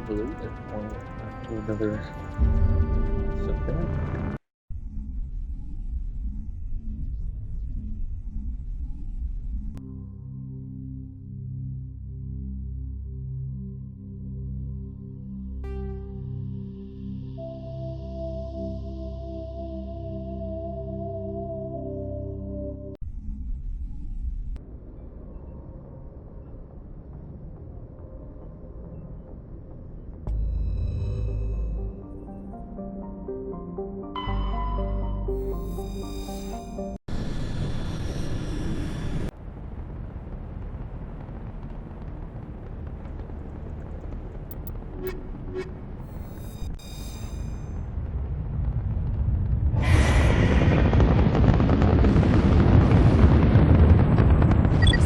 believe it. Or to another subject.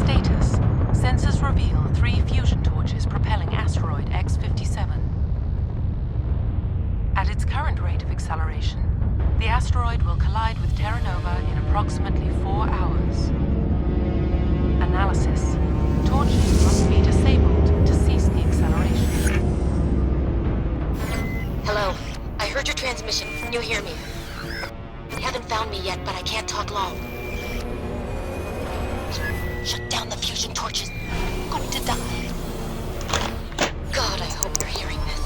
Status. Sensors reveal 3 fusion torches propelling asteroid X-57. At its current rate of acceleration, the asteroid will collide with Terra Nova in approximately 4 hours. Analysis. Torches must be disabled to cease the acceleration. Hello. I heard your transmission. Can you hear me? You haven't found me yet, but I can't talk long. Shut down the fusion torches. I'm going to die. God, I hope you're hearing this.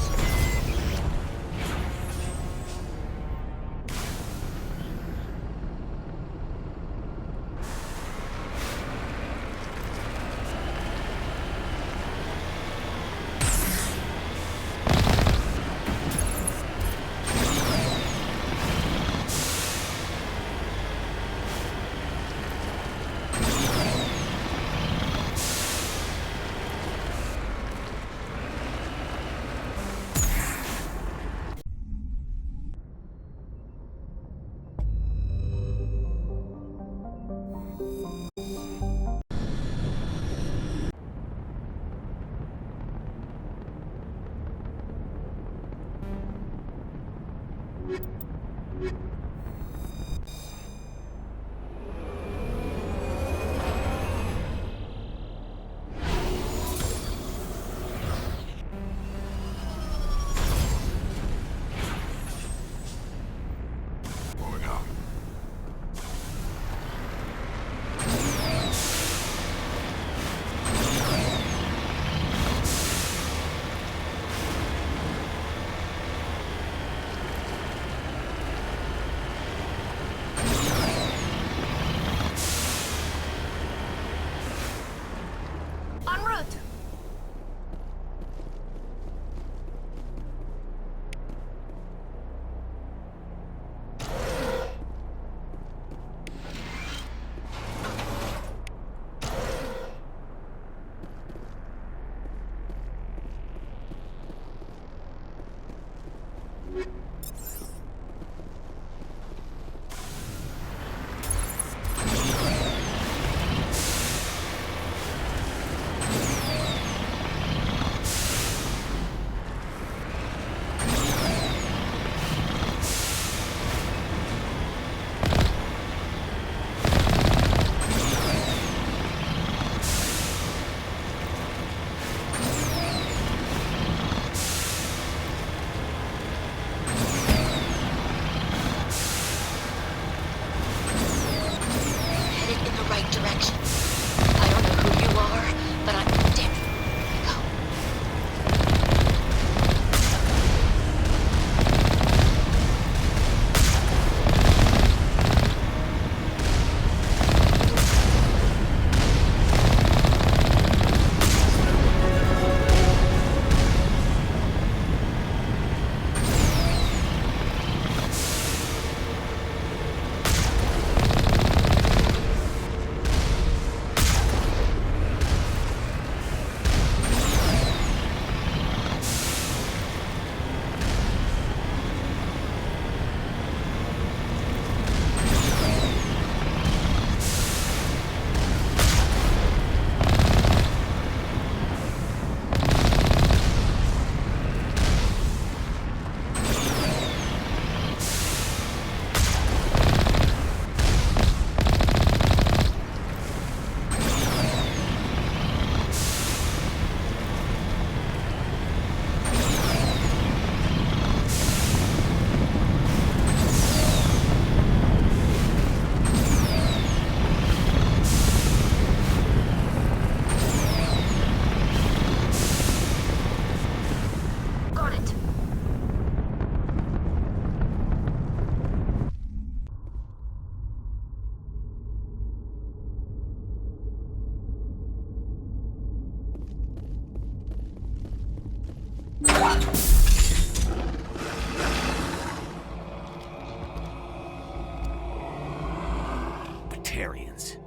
Batarians.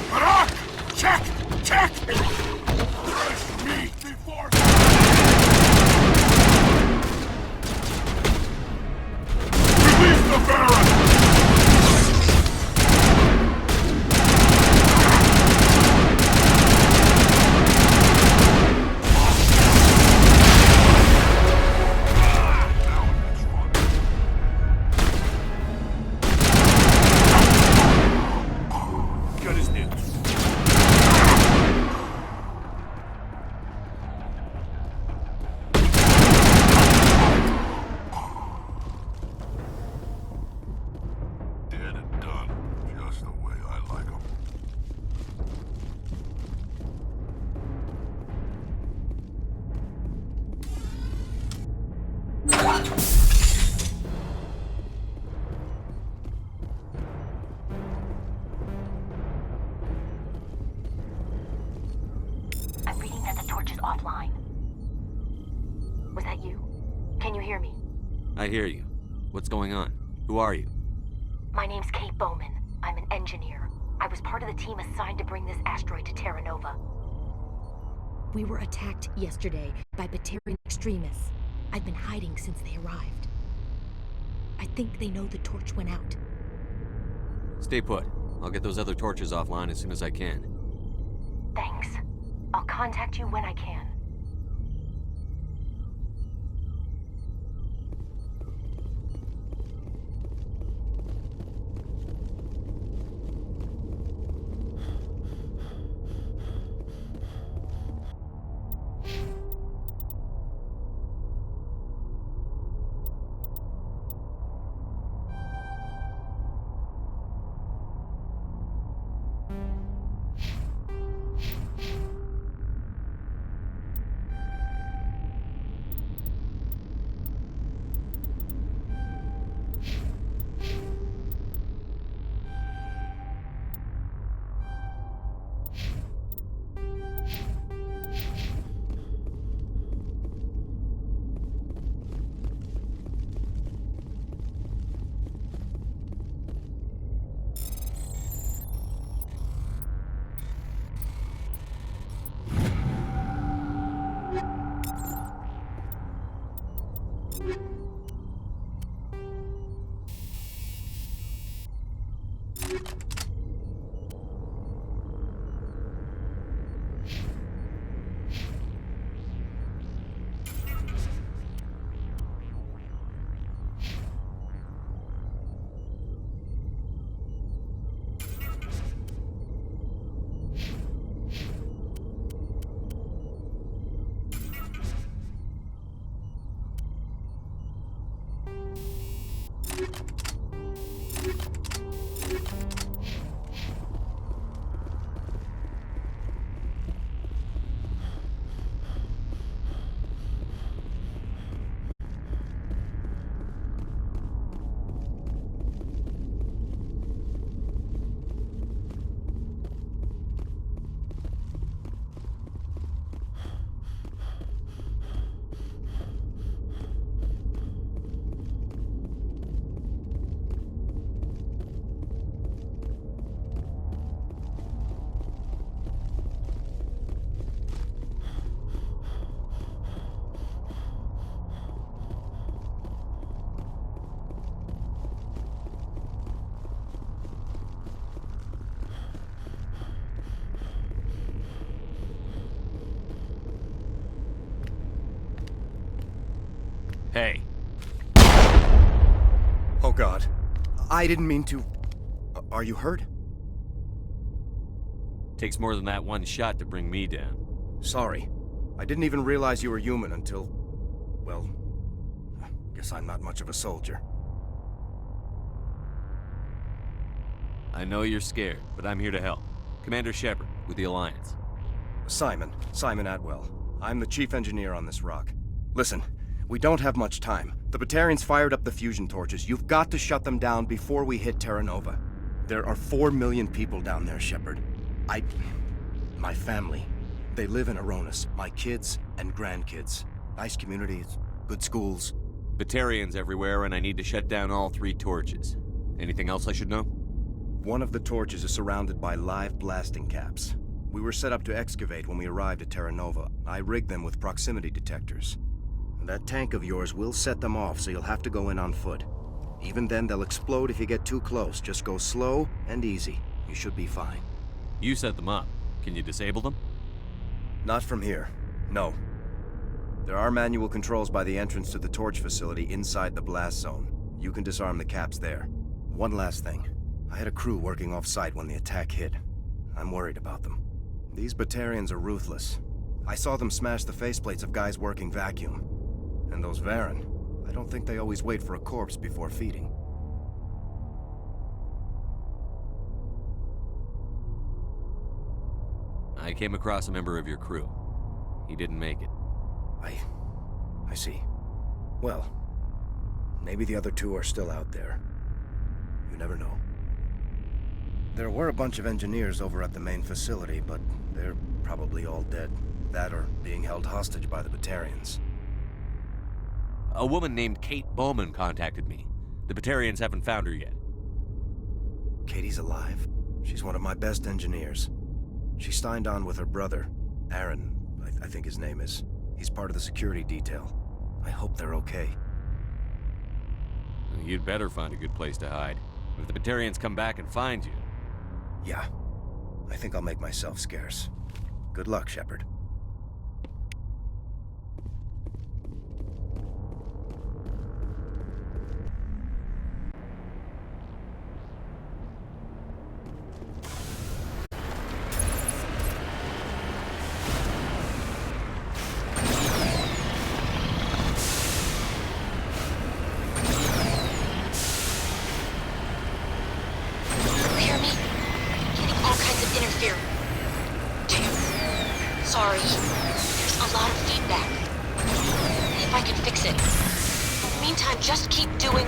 Barak! Check! Check! Fresh meat before... Release the Baron! Good as new. Dead and done. Just the way I like 'em. I'm reading that the torch is offline. Was that you? Can you hear me? I hear you. What's going on? Who are you? My name's Kate Bowman. I'm an engineer. I was part of the team assigned to bring this asteroid to Terra Nova. We were attacked yesterday by Batarian extremists. I've been hiding since they arrived. I think they know the torch went out. Stay put. I'll get those other torches offline as soon as I can. Thanks. I'll contact you when I can. Hey. Oh God. I didn't mean to... Are you hurt? Takes more than that one shot to bring me down. Sorry. I didn't even realize you were human until... Well... Guess I'm not much of a soldier. I know you're scared, but I'm here to help. Commander Shepard, with the Alliance. Simon Atwell. I'm the chief engineer on this rock. Listen, we don't have much time. The Batarians fired up the fusion torches. You've got to shut them down before we hit Terra Nova. There are 4 million people down there, Shepard. My family, they live in Aronis. My kids and grandkids. Nice communities, good schools. Batarians everywhere, and I need to shut down all 3 torches. Anything else I should know? One of the torches is surrounded by live blasting caps. We were set up to excavate when we arrived at Terra Nova. I rigged them with proximity detectors. That tank of yours will set them off, so you'll have to go in on foot. Even then, they'll explode if you get too close. Just go slow and easy. You should be fine. You set them up. Can you disable them? Not from here. No. There are manual controls by the entrance to the torch facility inside the blast zone. You can disarm the caps there. One last thing. I had a crew working off-site when the attack hit. I'm worried about them. These Batarians are ruthless. I saw them smash the faceplates of guys working vacuum. And those Varen, I don't think they always wait for a corpse before feeding. I came across a member of your crew. He didn't make it. I see. Well, maybe the other two are still out there. You never know. There were a bunch of engineers over at the main facility, but they're probably all dead. That or being held hostage by the Batarians. A woman named Kate Bowman contacted me. The Batarians haven't found her yet. Katie's alive. She's one of my best engineers. She signed on with her brother, Aaron, I think his name is. He's part of the security detail. I hope they're okay. You'd better find a good place to hide. If the Batarians come back and find you... Yeah. I think I'll make myself scarce. Good luck, Shepard. Sorry. There's a lot of feedback. If I can fix it. In the meantime, just keep doing...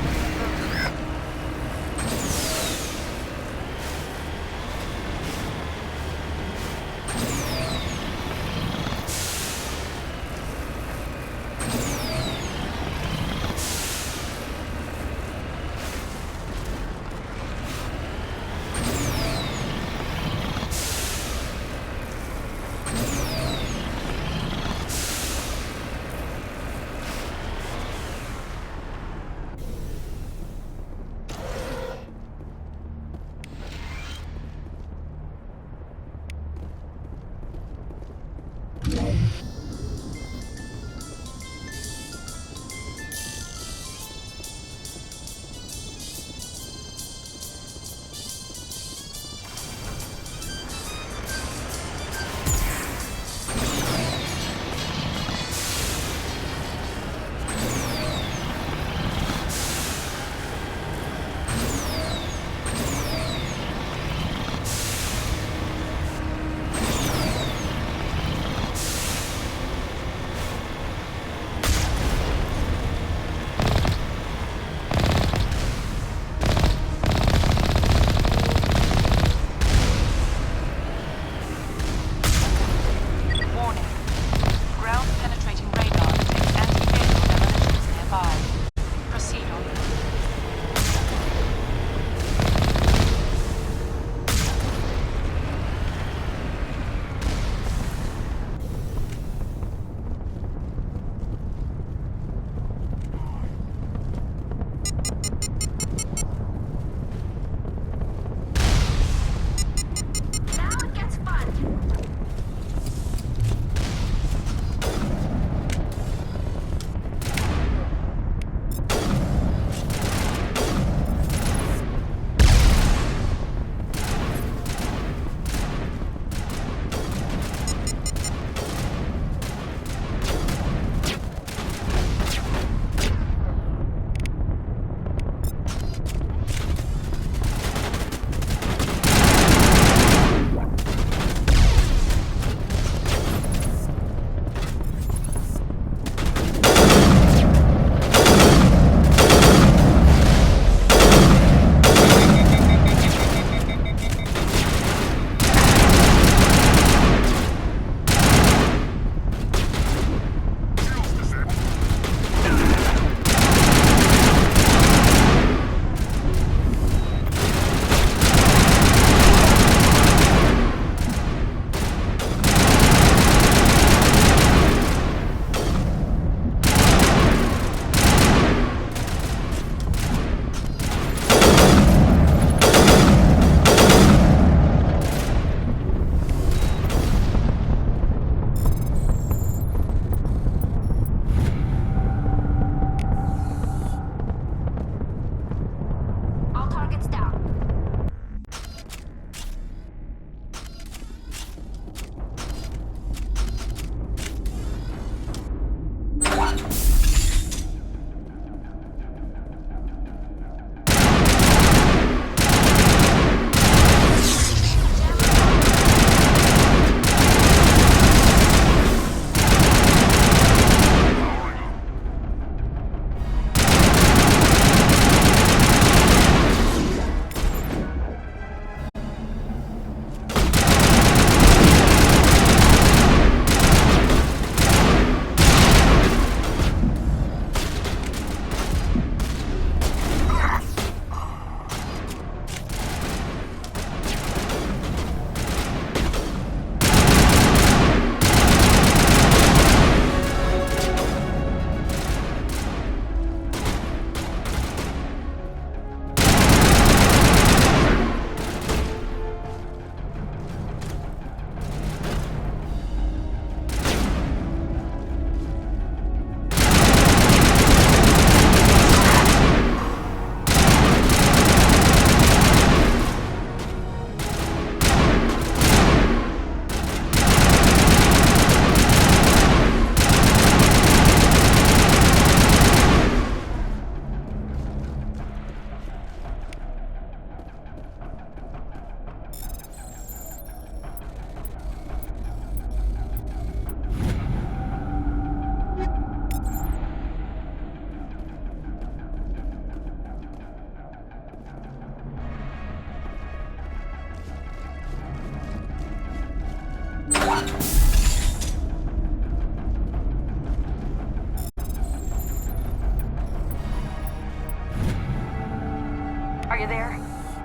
you there?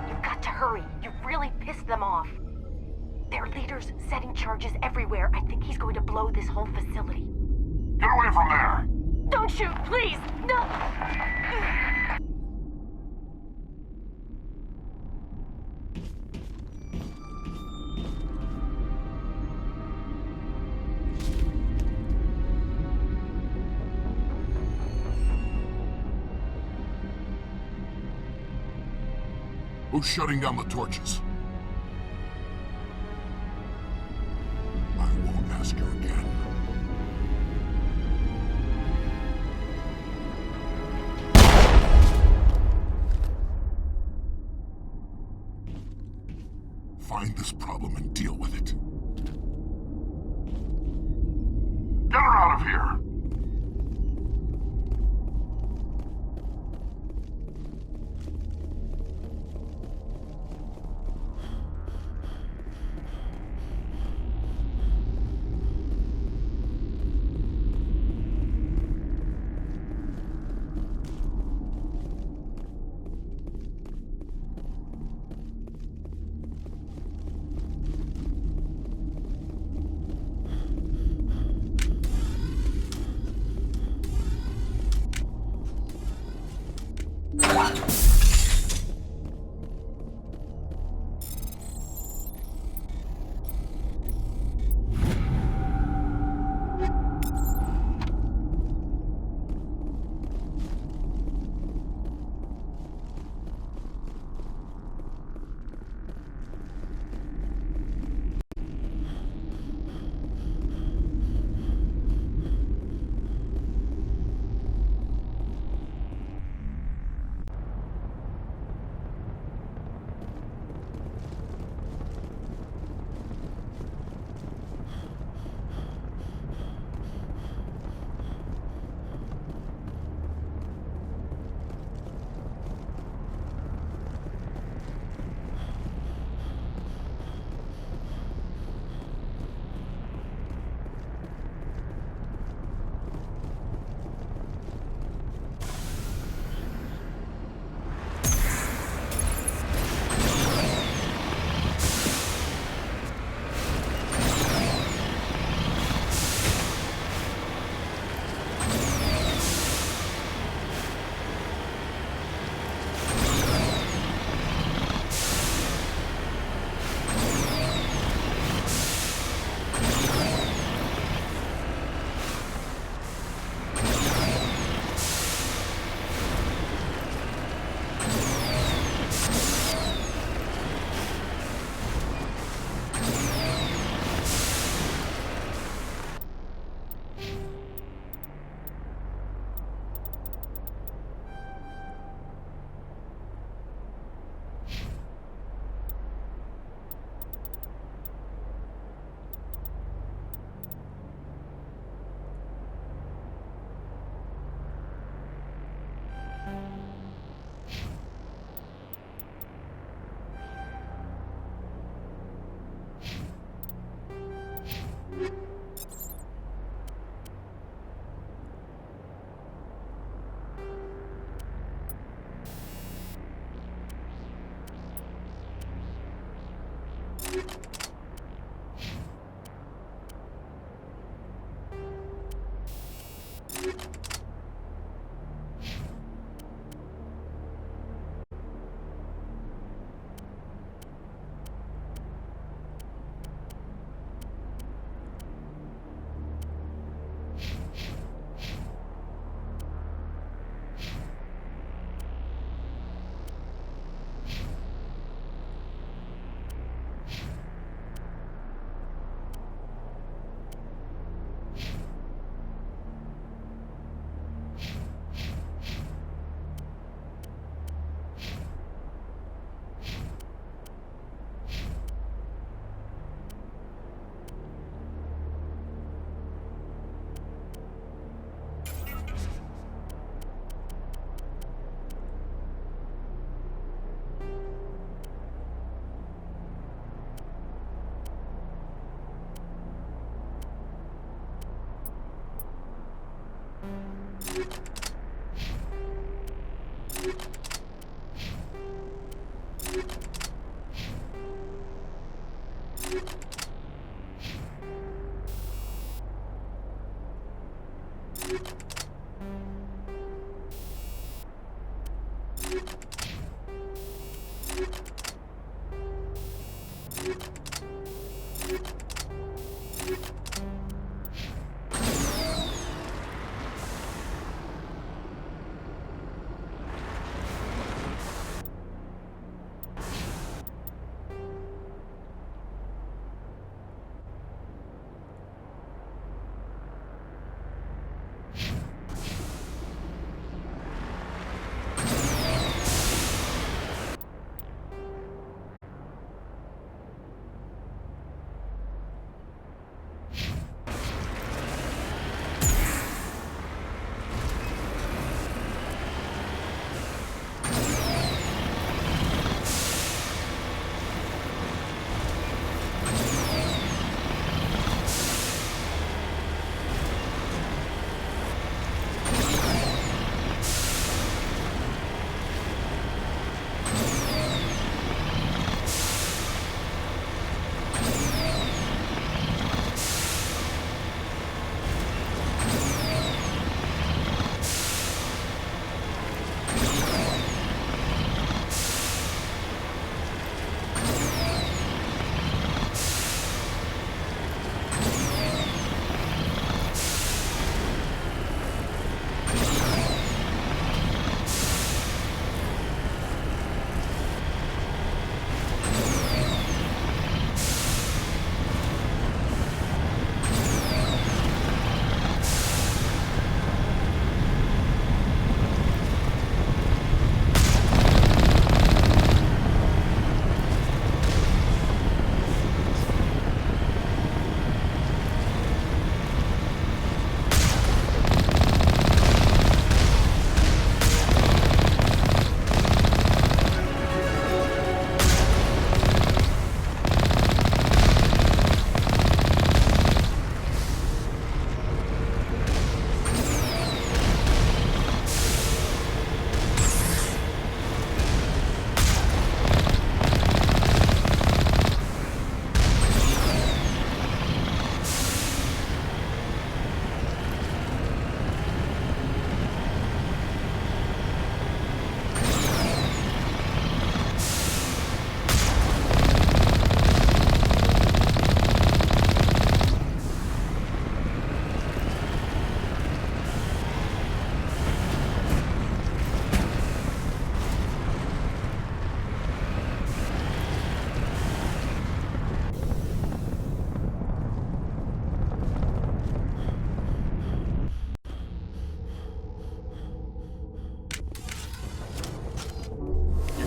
You've got to hurry. You've really pissed them off. Their leader's setting charges everywhere. I think he's going to blow this whole facility. Get away from there! Don't shoot, please! No! Who's shutting down the torches? I won't ask you again. Find this problem and deal with it. Get her out of here!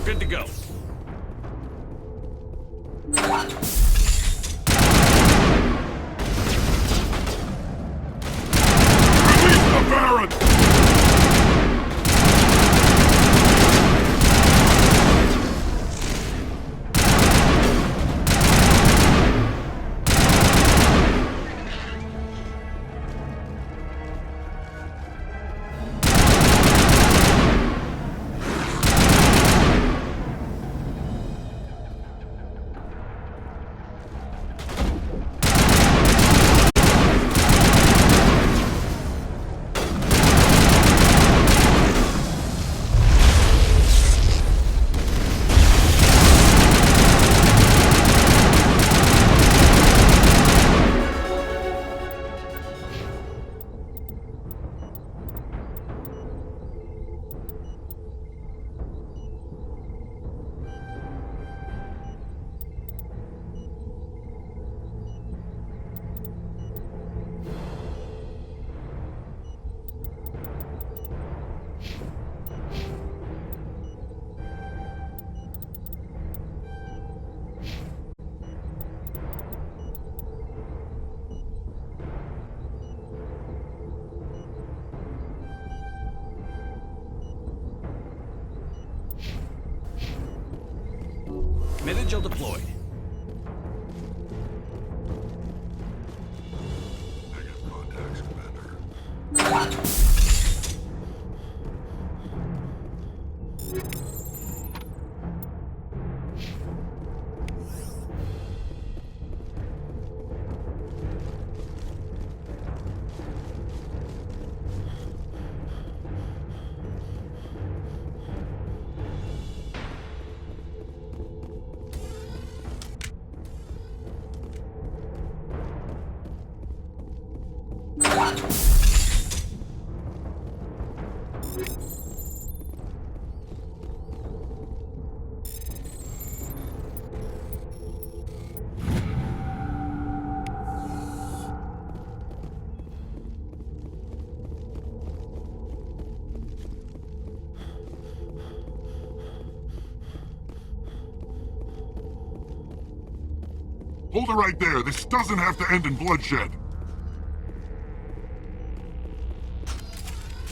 Good to go. Release the Baron! Metagel deployed. Negative contacts, Commander. Hold it right there. This doesn't have to end in bloodshed.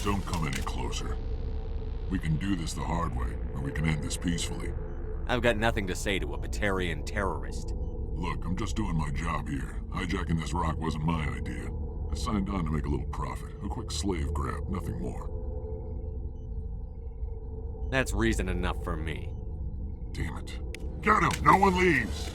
Don't come any closer. We can do this the hard way, or we can end this peacefully. I've got nothing to say to a Batarian terrorist. Look, I'm just doing my job here. Hijacking this rock wasn't my idea. I signed on to make a little profit. A quick slave grab, nothing more. That's reason enough for me. Damn it. Get him! No one leaves!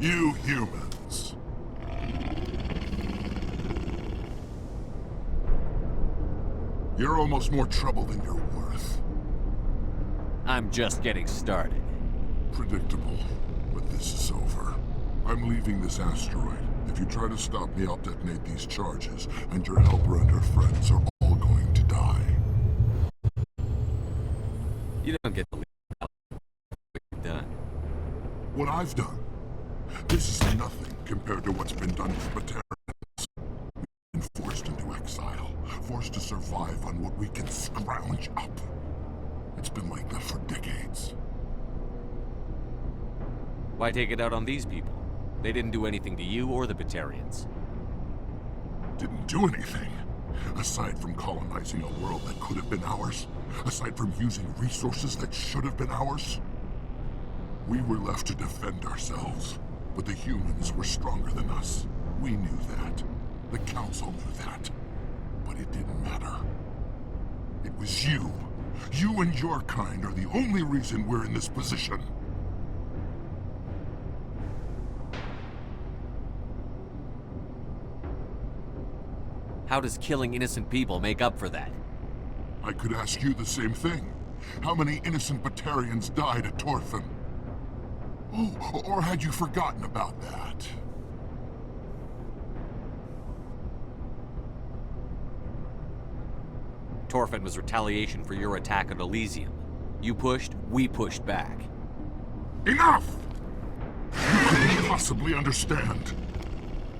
You humans. You're almost more trouble than you're worth. I'm just getting started. Predictable, but this is over. I'm leaving this asteroid. If you try to stop me, I'll detonate these charges, and your helper and her friends are all going to die. You don't get to leave what you've done. What I've done, this is nothing compared to what's been done to Batarians. We've been forced into exile, forced to survive on what we can scrounge up. It's been like that for decades. Why take it out on these people? They didn't do anything to you or the Batarians. Didn't do anything. Aside from colonizing a world that could have been ours. Aside from using resources that should have been ours. We were left to defend ourselves. But the humans were stronger than us. We knew that. The Council knew that. But it didn't matter. It was you. You and your kind are the only reason we're in this position. How does killing innocent people make up for that? I could ask you the same thing. How many innocent Batarians died at Torfan? Oh, or had you forgotten about that? Torfan was retaliation for your attack on Elysium. You pushed, we pushed back. Enough! You couldn't possibly understand.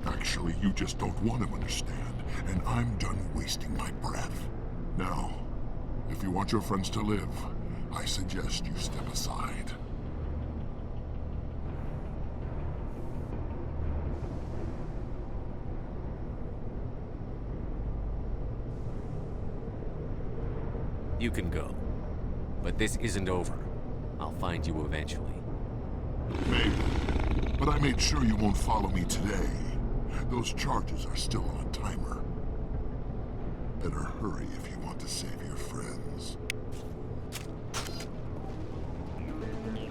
Actually, you just don't want to understand, and I'm done wasting my breath. Now, if you want your friends to live, I suggest you step aside. You can go. But this isn't over. I'll find you eventually. Maybe. But I made sure you won't follow me today. Those charges are still on a timer. Better hurry if you want to save your friends.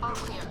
All clear.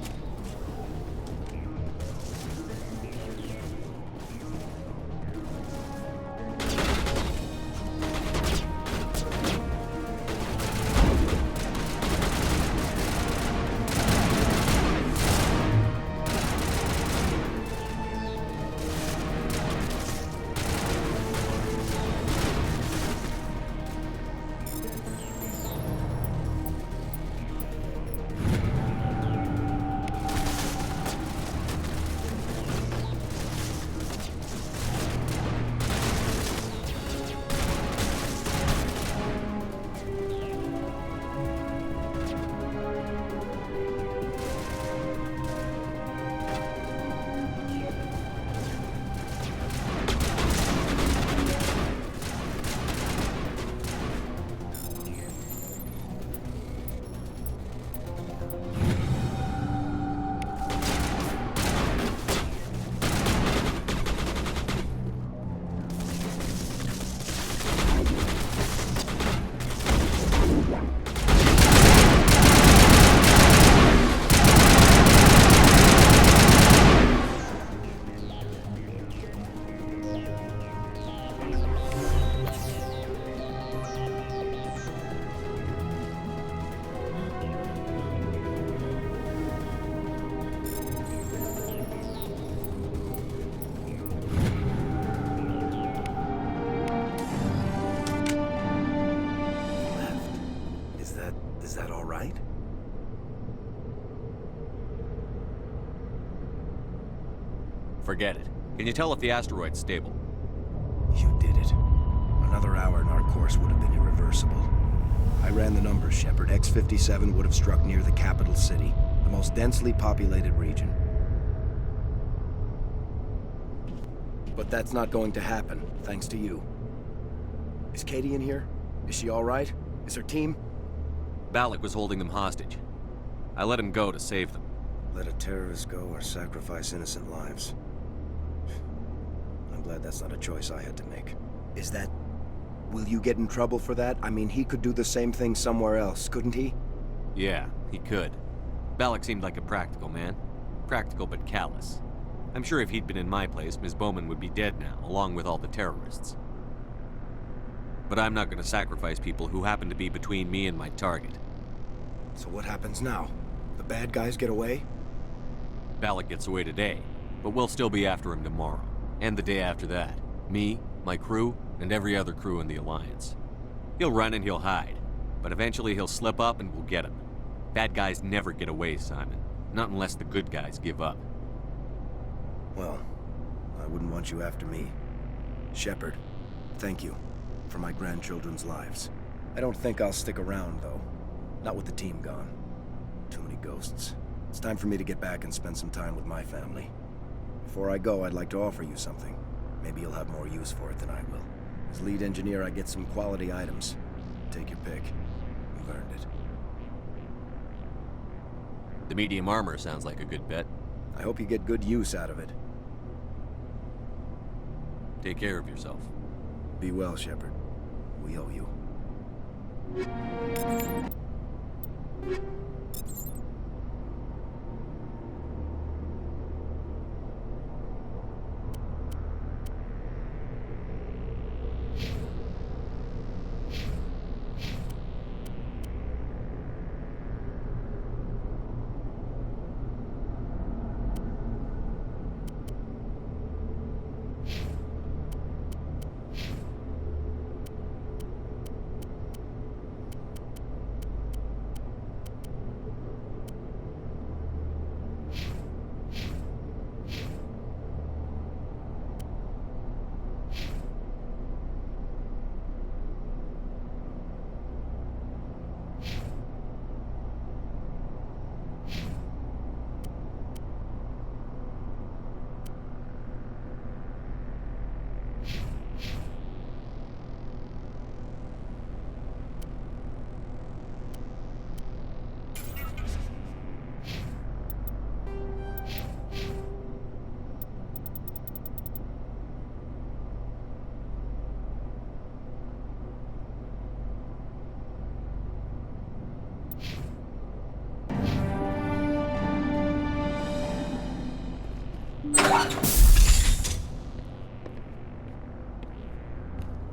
Is that all right? Forget it. Can you tell if the asteroid's stable? You did it. Another hour and our course would have been irreversible. I ran the numbers, Shepard. X-57 would have struck near the capital city, the most densely populated region. But that's not going to happen, thanks to you. Is Katie in here? Is she all right? Is her team? Balak was holding them hostage. I let him go to save them. Let a terrorist go or sacrifice innocent lives. I'm glad that's not a choice I had to make. Is that... Will you get in trouble for that? I mean, he could do the same thing somewhere else, couldn't he? Yeah, he could. Balak seemed like a practical man. Practical but callous. I'm sure if he'd been in my place, Ms. Bowman would be dead now, along with all the terrorists. But I'm not going to sacrifice people who happen to be between me and my target. So what happens now? The bad guys get away? Balak gets away today, but we'll still be after him tomorrow, and the day after that. Me, my crew, and every other crew in the Alliance. He'll run and he'll hide, but eventually he'll slip up and we'll get him. Bad guys never get away, Simon. Not unless the good guys give up. Well, I wouldn't want you after me. Shepard, thank you for my grandchildren's lives. I don't think I'll stick around, though. Not with the team gone. Too many ghosts. It's time for me to get back and spend some time with my family. Before I go, I'd like to offer you something. Maybe you'll have more use for it than I will. As lead engineer, I get some quality items. Take your pick. You've earned it. The medium armor sounds like a good bet. I hope you get good use out of it. Take care of yourself. Be well, Shepard. We owe you.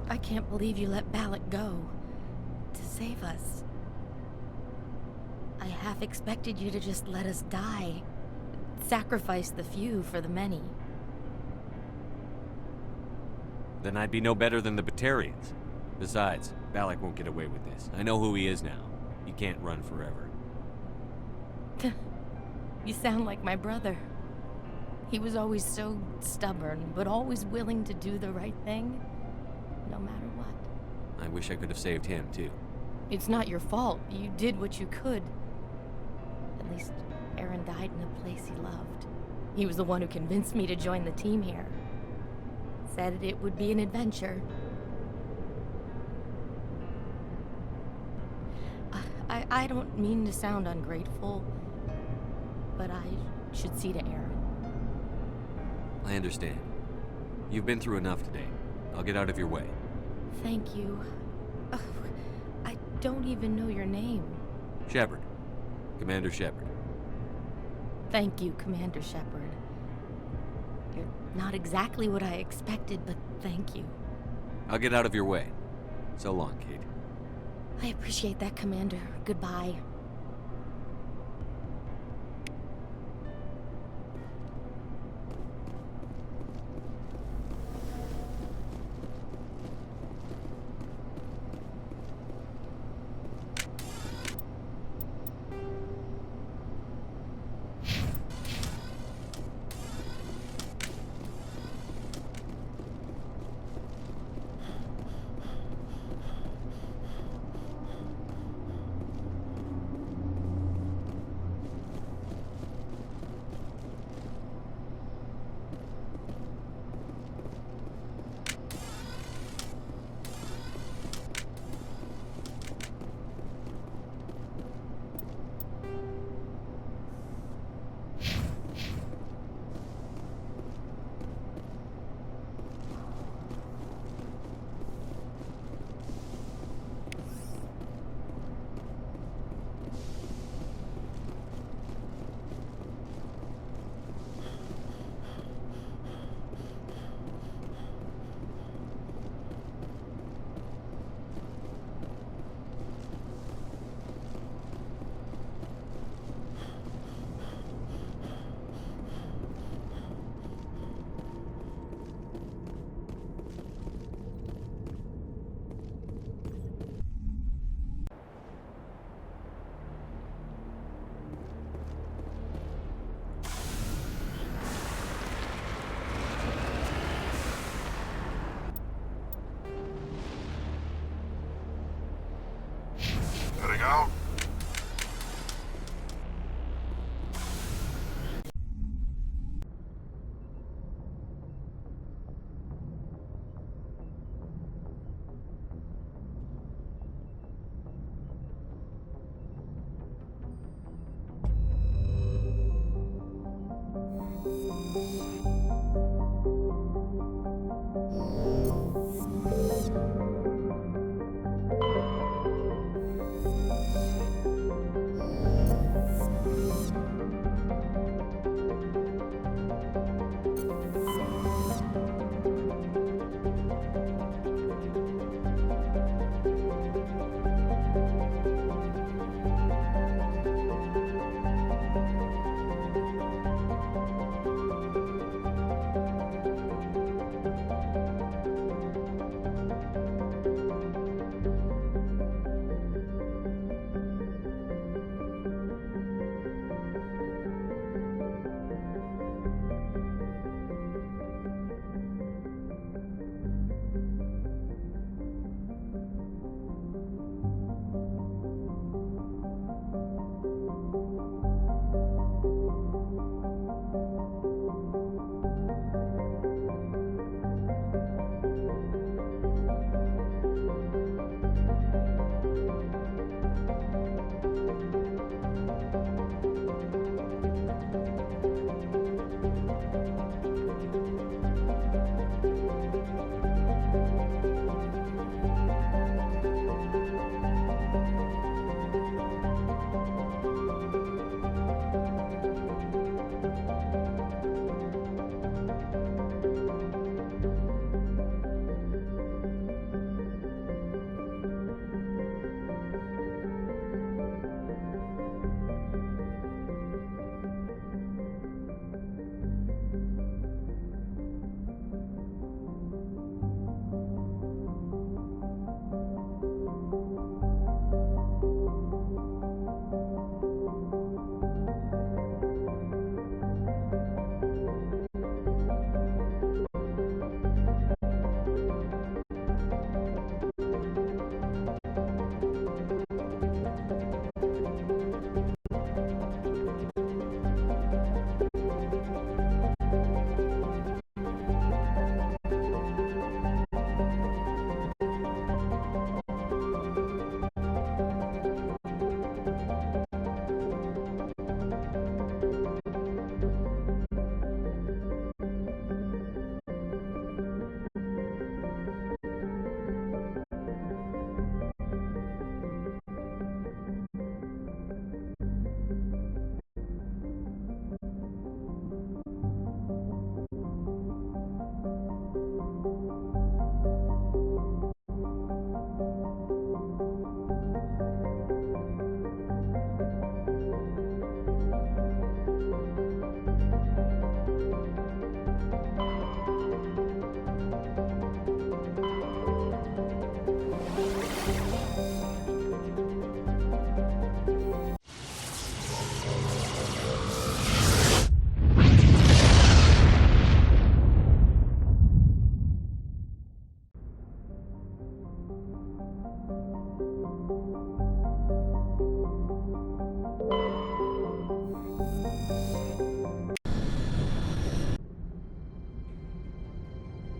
I can't believe you let Balak go. To save us. I half expected you to just let us die. Sacrifice the few for the many. Then I'd be no better than the Batarians. Besides, Balak won't get away with this. I know who he is now. He can't run forever. You sound like my brother. He was always so stubborn, but always willing to do the right thing, no matter what. I wish I could have saved him, too. It's not your fault. You did what you could. At least Aaron died in a place he loved. He was the one who convinced me to join the team here. Said it would be an adventure. I don't mean to sound ungrateful, but I should see to Aaron. I understand. You've been through enough today. I'll get out of your way. Thank you. Oh, I don't even know your name. Shepard. Commander Shepard. Thank you, Commander Shepard. You're not exactly what I expected, but thank you. I'll get out of your way. So long, Kate. I appreciate that, Commander. Goodbye.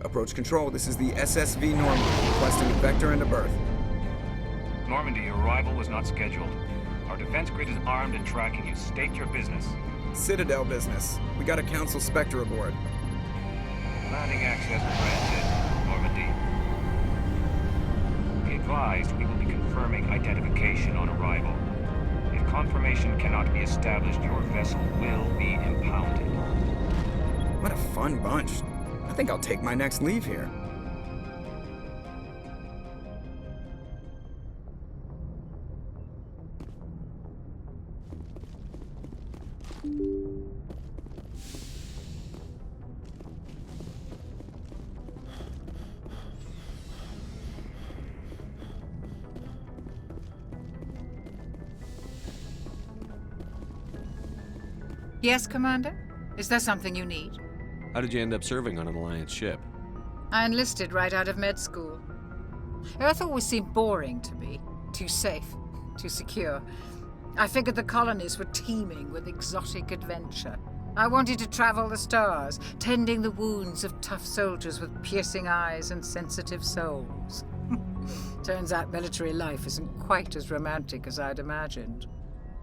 Approach control, this is the SSV Normandy, requesting a vector and a berth. Normandy, your arrival was not scheduled. Our defense grid is armed and tracking you. State your business. Citadel business. We got a Council Spectre aboard. Landing access granted, Normandy. Be advised, we will be confirming identification on arrival. If confirmation cannot be established, your vessel will be impounded. What a fun bunch. I think I'll take my next leave here. Yes, Commander? Is there something you need? How did you end up serving on an Alliance ship? I enlisted right out of med school. Earth always seemed boring to me. Too safe, too secure. I figured the colonies were teeming with exotic adventure. I wanted to travel the stars, tending the wounds of tough soldiers with piercing eyes and sensitive souls. Turns out military life isn't quite as romantic as I'd imagined.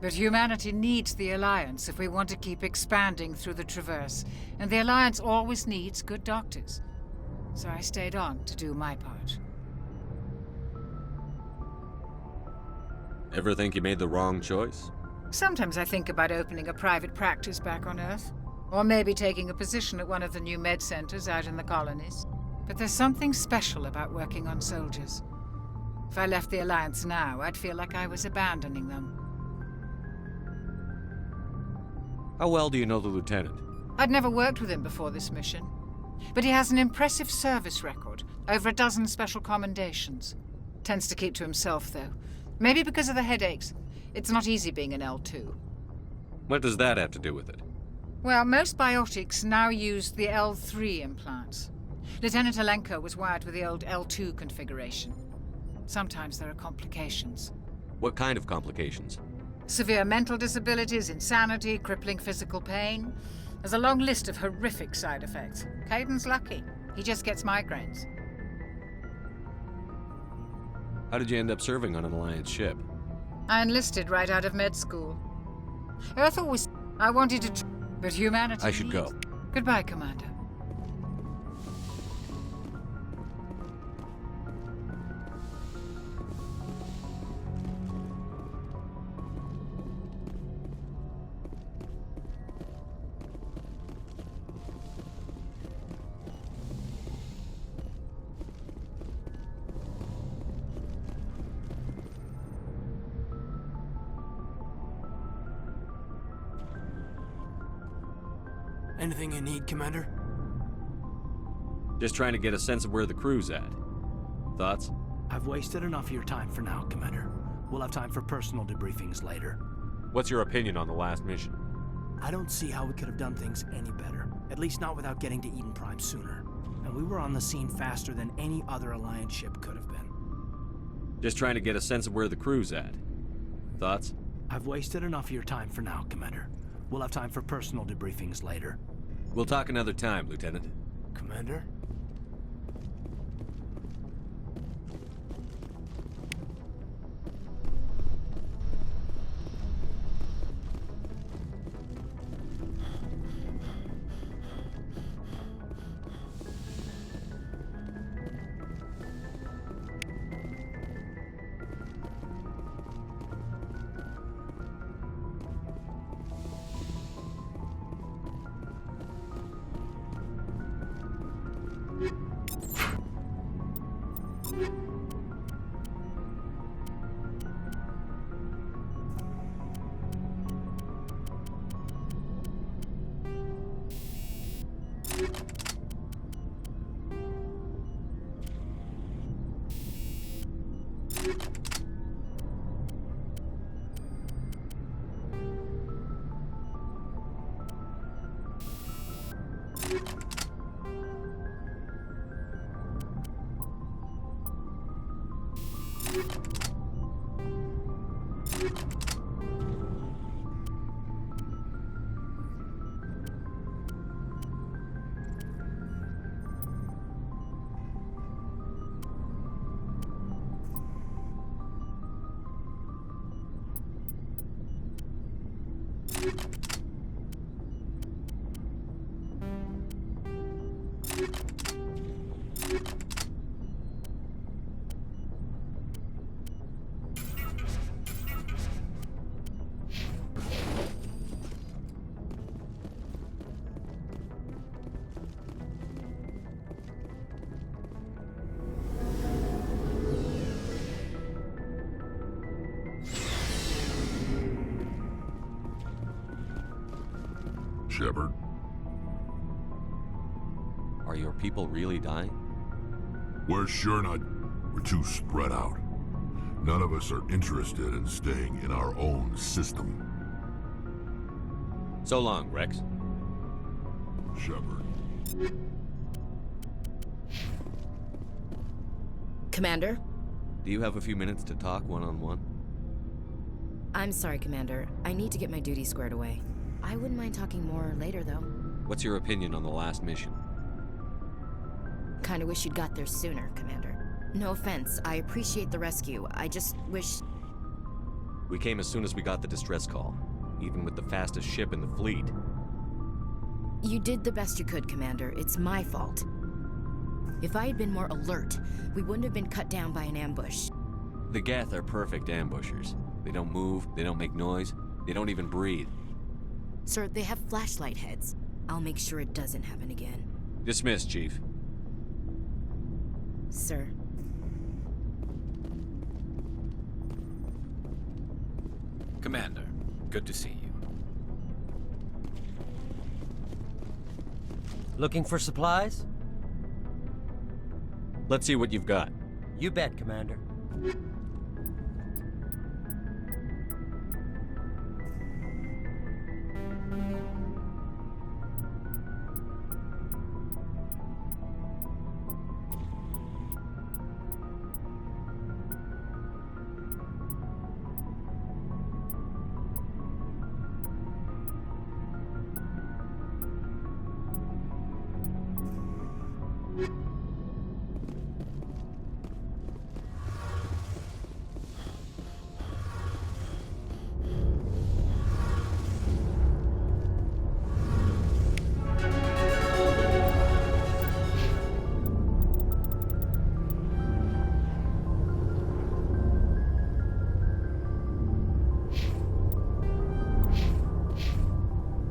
But humanity needs the Alliance if we want to keep expanding through the Traverse, and the Alliance always needs good doctors. So I stayed on to do my part. Ever think you made the wrong choice? Sometimes I think about opening a private practice back on Earth, or maybe taking a position at one of the new med centers out in the colonies. But there's something special about working on soldiers. If I left the Alliance now, I'd feel like I was abandoning them. How well do you know the Lieutenant? I'd never worked with him before this mission, but he has an impressive service record, over a dozen special commendations. Tends to keep to himself, though. Maybe because of the headaches. It's not easy being an L2. What does that have to do with it? Well, most biotics now use the L3 implants. Lieutenant Alenko was wired with the old L2 configuration. Sometimes there are complications. What kind of complications? Severe mental disabilities, insanity, crippling physical pain. There's a long list of horrific side effects. Caden's lucky. He just gets migraines. How did you end up serving on an Alliance ship? I enlisted right out of med school. Earth always... I wanted to... But humanity... I should go. Goodbye, Commander. Anything you need, Commander? Just trying to get a sense of where the crew's at. Thoughts? I've wasted enough of your time for now, Commander. We'll have time for personal debriefings later. What's your opinion on the last mission? I don't see how we could have done things any better. At least not without getting to Eden Prime sooner. And we were on the scene faster than any other Alliance ship could have been. Just trying to get a sense of where the crew's at. Thoughts? I've wasted enough of your time for now, Commander. We'll have time for personal debriefings later. We'll talk another time, Lieutenant. Commander? Shepard? Are your people really dying? We're sure not. We're too spread out. None of us are interested in staying in our own system. So long, Rex. Shepard. Commander? Do you have a few minutes to talk one-on-one? I'm sorry, Commander. I need to get my duty squared away. I wouldn't mind talking more later, though. What's your opinion on the last mission? Kinda wish you'd got there sooner, Commander. No offense, I appreciate the rescue. I just wish... We came as soon as we got the distress call, even with the fastest ship in the fleet. You did the best you could, Commander. It's my fault. If I had been more alert, we wouldn't have been cut down by an ambush. The Geth are perfect ambushers. They don't move, they don't make noise, they don't even breathe. Sir, they have flashlight heads. I'll make sure it doesn't happen again. Dismissed, Chief. Sir. Commander, good to see you. Looking for supplies? Let's see what you've got. You bet, Commander.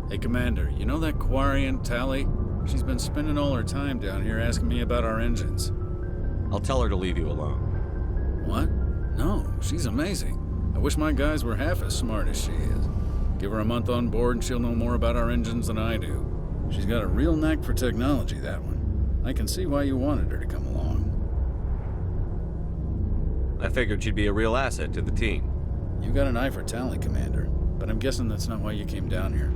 Hey, Commander, you know that Quarian, Tali? She's been spending all her time down here asking me about our engines. I'll tell her to leave you alone. What? No, she's amazing. I wish my guys were half as smart as she is. Give her a month on board and she'll know more about our engines than I do. She's got a real knack for technology, that one. I can see why you wanted her to come along. I figured she'd be a real asset to the team. You got an eye for Tali, Commander, but I'm guessing that's not why you came down here.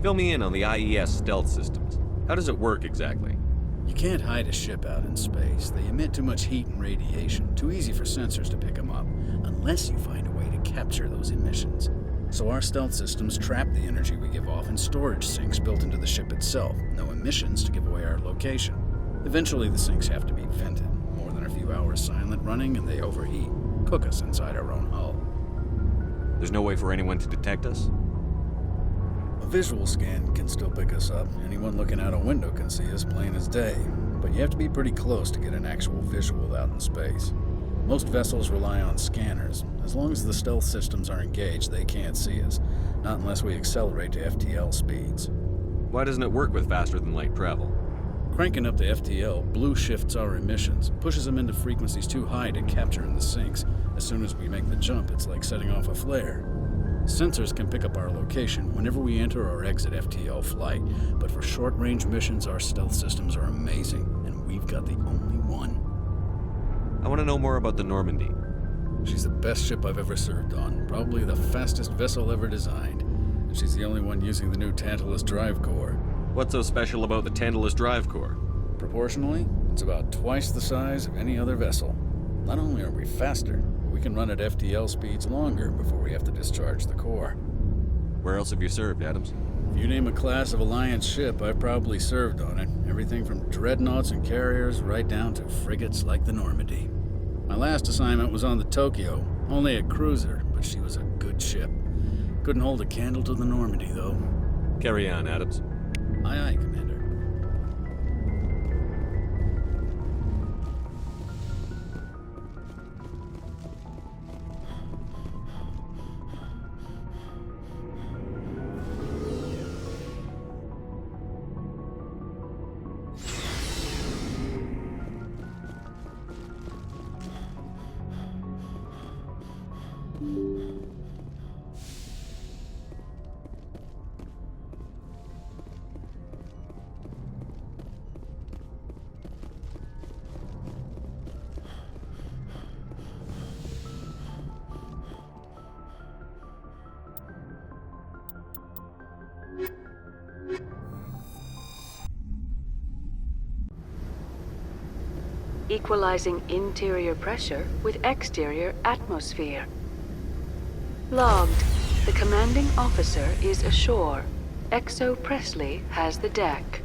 Fill me in on the IES stealth systems. How does it work exactly? You can't hide a ship out in space. They emit too much heat and radiation, too easy for sensors to pick them up, unless you find a way to capture those emissions. So our stealth systems trap the energy we give off in storage sinks built into the ship itself. No emissions to give away our location. Eventually the sinks have to be vented. More than a few hours silent running and they overheat. Cook us inside our own hull. There's no way for anyone to detect us? A visual scan can still pick us up. Anyone looking out a window can see us plain as day. But you have to be pretty close to get an actual visual out in space. Most vessels rely on scanners. As long as the stealth systems are engaged, they can't see us. Not unless we accelerate to FTL speeds. Why doesn't it work with faster than light travel? Cranking up to FTL blue shifts our emissions, pushes them into frequencies too high to capture in the sinks. As soon as we make the jump, it's like setting off a flare. Sensors can pick up our location whenever we enter or exit FTL flight, but for short-range missions, our stealth systems are amazing, and we've got the only one. I want to know more about the Normandy. She's the best ship I've ever served on, probably the fastest vessel ever designed, and she's the only one using the new Tantalus drive core. What's so special about the Tantalus drive core? Proportionally, it's about twice the size of any other vessel. Not only are we faster, we can run at FTL speeds longer before we have to discharge the core. Where else have you served, Adams? If you name a class of Alliance ship, I've probably served on it. Everything from dreadnoughts and carriers right down to frigates like the Normandy. My last assignment was on the Tokyo, only a cruiser, but she was a good ship. Couldn't hold a candle to the Normandy, though. Carry on, Adams. Aye, aye, Commander. Equalizing interior pressure with exterior atmosphere. Logged. The commanding officer is ashore. Exo Presley has the deck.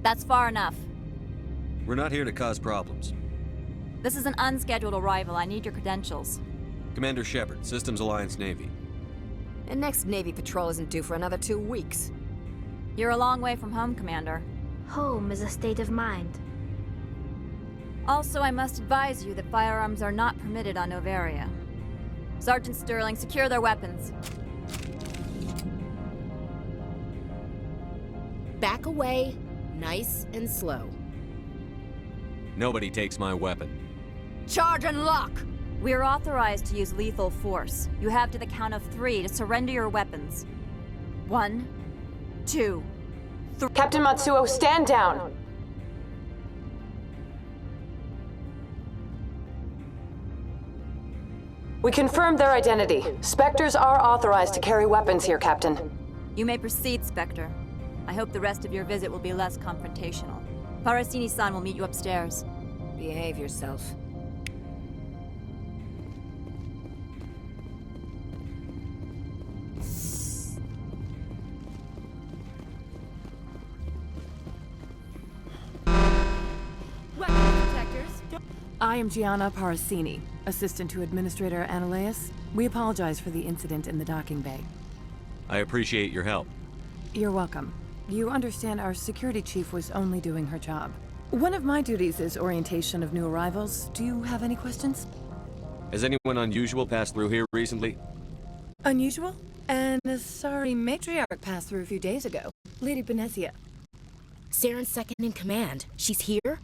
That's far enough. We're not here to cause problems. This is an unscheduled arrival. I need your credentials. Commander Shepard, Systems Alliance Navy. The next Navy patrol isn't due for another 2 weeks. You're a long way from home, Commander. Home is a state of mind. Also, I must advise you that firearms are not permitted on Noveria. Sergeant Sterling, secure their weapons. Back away, nice and slow. Nobody takes my weapon. Charge and lock! We are authorized to use lethal force. You have to the count of 3 to surrender your weapons. 1, 2, 3. Captain Matsuo, stand down! We confirmed their identity. Spectres are authorized to carry weapons here, Captain. You may proceed, Spectre. I hope the rest of your visit will be less confrontational. Parasini-san will meet you upstairs. Behave yourself. I am Gianna Parasini, assistant to Administrator Ananias. We apologize for the incident in the docking bay. I appreciate your help. You're welcome. You understand our security chief was only doing her job. One of my duties is orientation of new arrivals. Do you have any questions? Has anyone unusual passed through here recently? Unusual? And a sorry matriarch passed through a few days ago. Lady Benezia. Saren's second in command. She's here?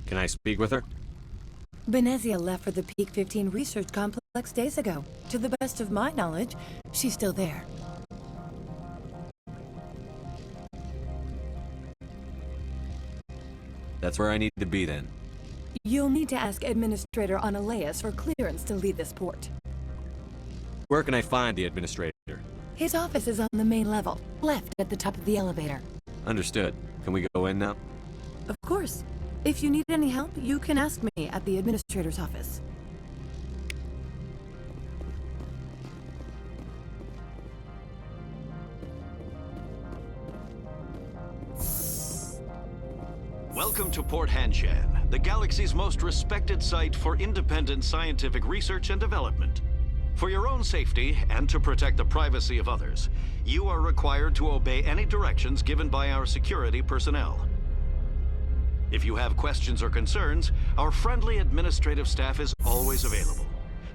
Can I speak with her? Benezia left for the Peak 15 research complex days ago. To the best of my knowledge, she's still there. That's where I need to be then. You'll need to ask Administrator Ananias for clearance to leave this port. Where can I find the administrator? His office is on the main level, left at the top of the elevator. Understood. Can we go in now? Of course. If you need any help, you can ask me at the administrator's office. Welcome to Port Hanshan, the galaxy's most respected site for independent scientific research and development. For your own safety and to protect the privacy of others, you are required to obey any directions given by our security personnel. If you have questions or concerns, our friendly administrative staff is always available.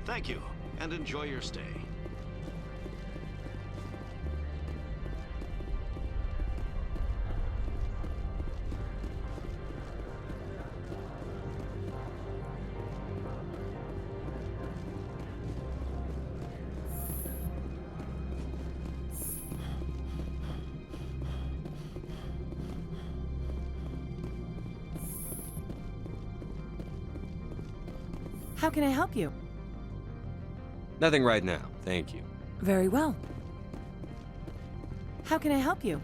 Thank you, and enjoy your stay. How can I help you? Nothing right now, thank you. Very well. How can I help you?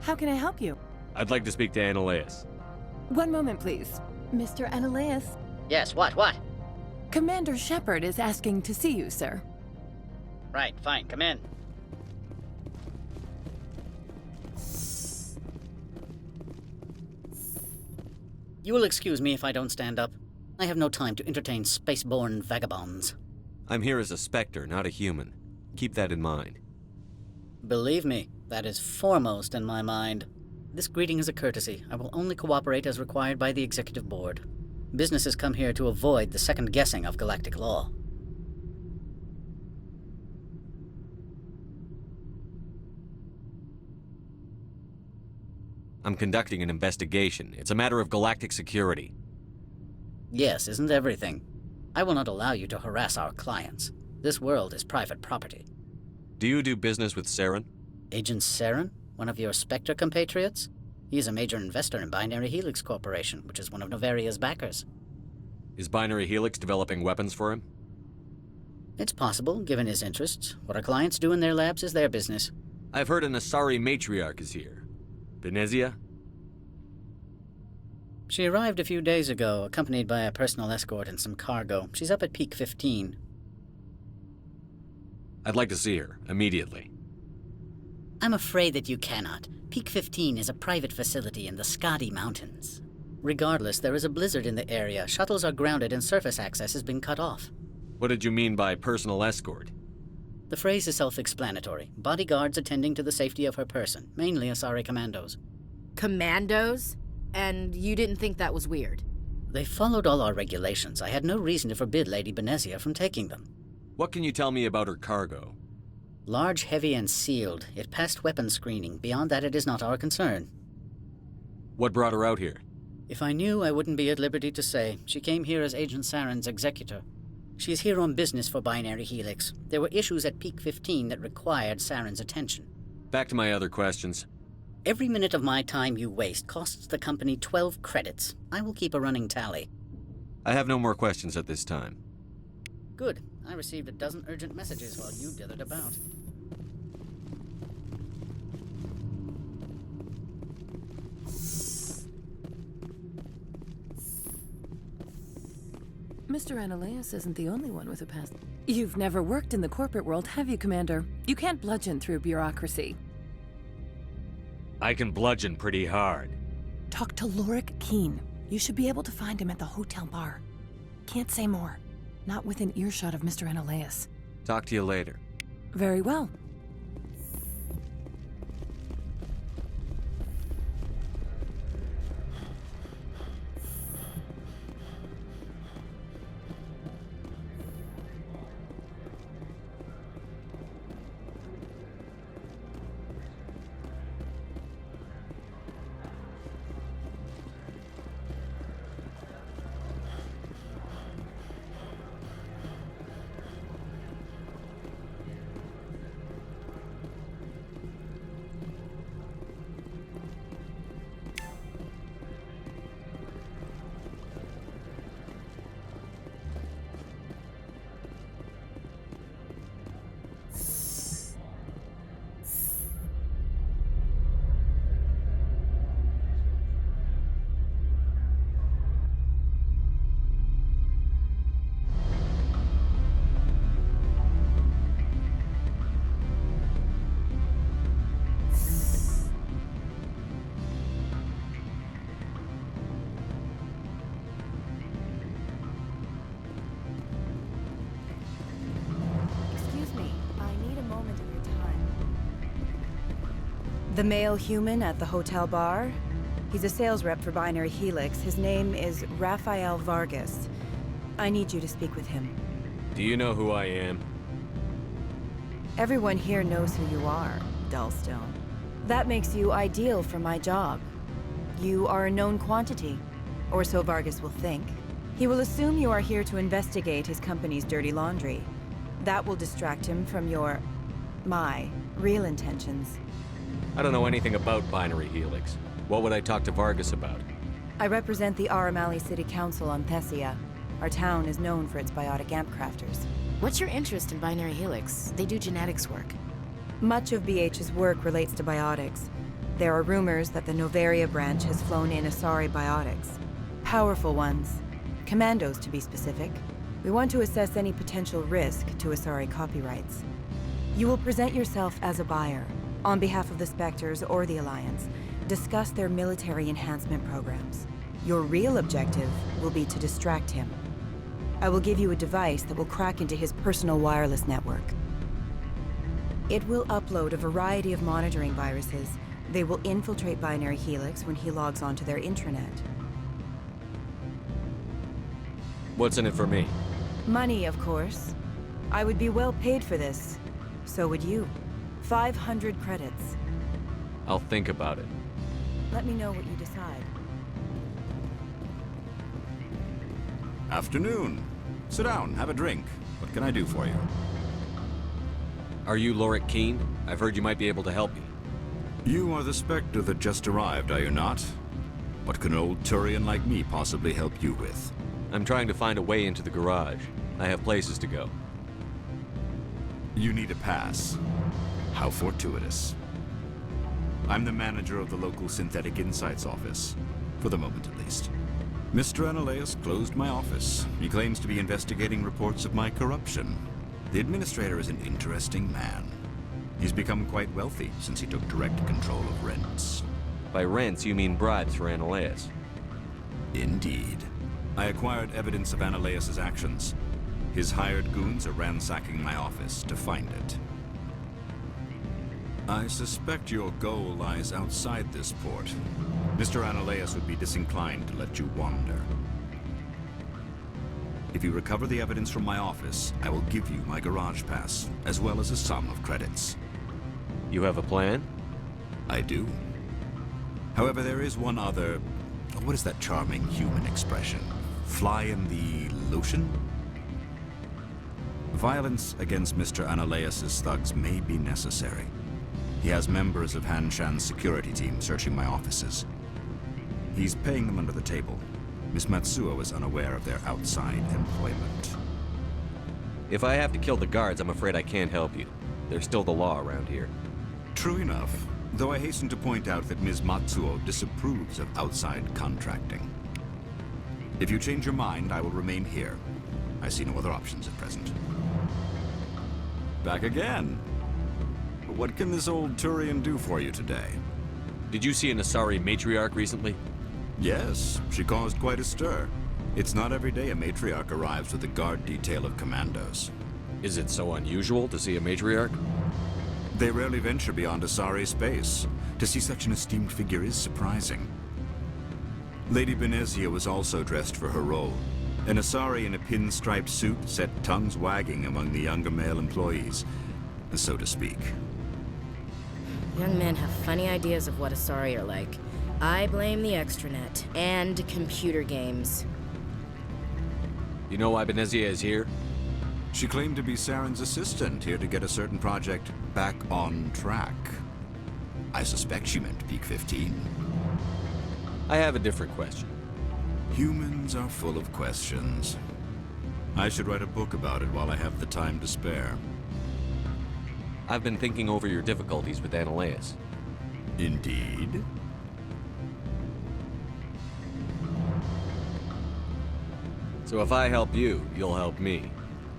How can I help you? I'd like to speak to Ananias. One moment, please. Mr. Ananias. Yes, what? Commander Shepard is asking to see you, sir. Right, fine, come in. You will excuse me if I don't stand up. I have no time to entertain spaceborne vagabonds. I'm here as a Spectre, not a human. Keep that in mind. Believe me, that is foremost in my mind. This greeting is a courtesy. I will only cooperate as required by the Executive Board. Businesses come here to avoid the second guessing of galactic law. I'm conducting an investigation. It's a matter of galactic security. Yes, isn't everything? I will not allow you to harass our clients. This world is private property. Do you do business with Saren? Agent Saren? One of your Spectre compatriots? He is a major investor in Binary Helix Corporation, which is one of Novaria's backers. Is Binary Helix developing weapons for him? It's possible, given his interests. What our clients do in their labs is their business. I've heard an Asari matriarch is here. Benezia? She arrived a few days ago, accompanied by a personal escort and some cargo. She's up at Peak 15. I'd like to see her, immediately. I'm afraid that you cannot. Peak 15 is a private facility in the Skadi Mountains. Regardless, there is a blizzard in the area, shuttles are grounded, and surface access has been cut off. What did you mean by personal escort? The phrase is self-explanatory. Bodyguards attending to the safety of her person, mainly Asari commandos. Commandos? And you didn't think that was weird? They followed all our regulations. I had no reason to forbid Lady Benezia from taking them. What can you tell me about her cargo? Large, heavy, and sealed. It passed weapons screening. Beyond that, it is not our concern. What brought her out here? If I knew, I wouldn't be at liberty to say. She came here as Agent Saren's executor. She's here on business for Binary Helix. There were issues at Peak 15 that required Saren's attention. Back to my other questions. Every minute of my time you waste costs the company 12 credits. I will keep a running tally. I have no more questions at this time. Good. I received a dozen urgent messages while you dithered about. Mr. Ananias isn't the only one with a past. You've never worked in the corporate world, have you, Commander? You can't bludgeon through bureaucracy. I can bludgeon pretty hard. Talk to Lorik Keen. You should be able to find him at the hotel bar. Can't say more. Not within earshot of Mr. Ananias. Talk to you later. Very well. The male human at the hotel bar? He's a sales rep for Binary Helix. His name is Rafael Vargas. I need you to speak with him. Do you know who I am? Everyone here knows who you are, Dullstone. That makes you ideal for my job. You are a known quantity, or so Vargas will think. He will assume you are here to investigate his company's dirty laundry. That will distract him from my real intentions. I don't know anything about Binary Helix. What would I talk to Vargas about? I represent the Aramali City Council on Thessia. Our town is known for its biotic amp crafters. What's your interest in Binary Helix? They do genetics work. Much of BH's work relates to biotics. There are rumors that the Novaria branch has flown in Asari biotics. Powerful ones. Commandos, to be specific. We want to assess any potential risk to Asari copyrights. You will present yourself as a buyer, on behalf of the Spectres or the Alliance, discuss their military enhancement programs. Your real objective will be to distract him. I will give you a device that will crack into his personal wireless network. It will upload a variety of monitoring viruses. They will infiltrate Binary Helix when he logs onto their intranet. What's in it for me? Money, of course. I would be well paid for this. So would you. 500 credits. I'll think about it. Let me know what you decide. Afternoon. Sit down, have a drink. What can I do for you? Are you Lorik Keen? I've heard you might be able to help me. You are the Spectre that just arrived, are you not? What can an old Turian like me possibly help you with? I'm trying to find a way into the garage. I have places to go. You need a pass. How fortuitous. I'm the manager of the local Synthetic Insights office. For the moment, at least. Mr. Ananias closed my office. He claims to be investigating reports of my corruption. The administrator is an interesting man. He's become quite wealthy since he took direct control of rents. By rents, you mean bribes for Analeus? Indeed. I acquired evidence of Analeus' actions. His hired goons are ransacking my office to find it. I suspect your goal lies outside this port. Mr. Analeus would be disinclined to let you wander. If you recover the evidence from my office, I will give you my garage pass, as well as a sum of credits. You have a plan? I do. However, there is one other... What is that charming human expression? Fly in the lotion? Violence against Mr. Analeus' thugs may be necessary. He has members of Han Shan's security team searching my offices. He's paying them under the table. Miss Matsuo is unaware of their outside employment. If I have to kill the guards, I'm afraid I can't help you. There's still the law around here. True enough, though I hasten to point out that Ms. Matsuo disapproves of outside contracting. If you change your mind, I will remain here. I see no other options at present. Back again. What can this old Turian do for you today? Did you see an Asari matriarch recently? Yes, she caused quite a stir. It's not every day a matriarch arrives with a guard detail of commandos. Is it so unusual to see a matriarch? They rarely venture beyond Asari space. To see such an esteemed figure is surprising. Lady Benezia was also dressed for her role. An Asari in a pinstripe suit set tongues wagging among the younger male employees, so to speak. Young men have funny ideas of what Asari are like. I blame the extranet and computer games. You know why Benezia is here? She claimed to be Saren's assistant, here to get a certain project back on track. I suspect she meant Peak 15. I have a different question. Humans are full of questions. I should write a book about it while I have the time to spare. I've been thinking over your difficulties with Analeus. Indeed? So if I help you, you'll help me.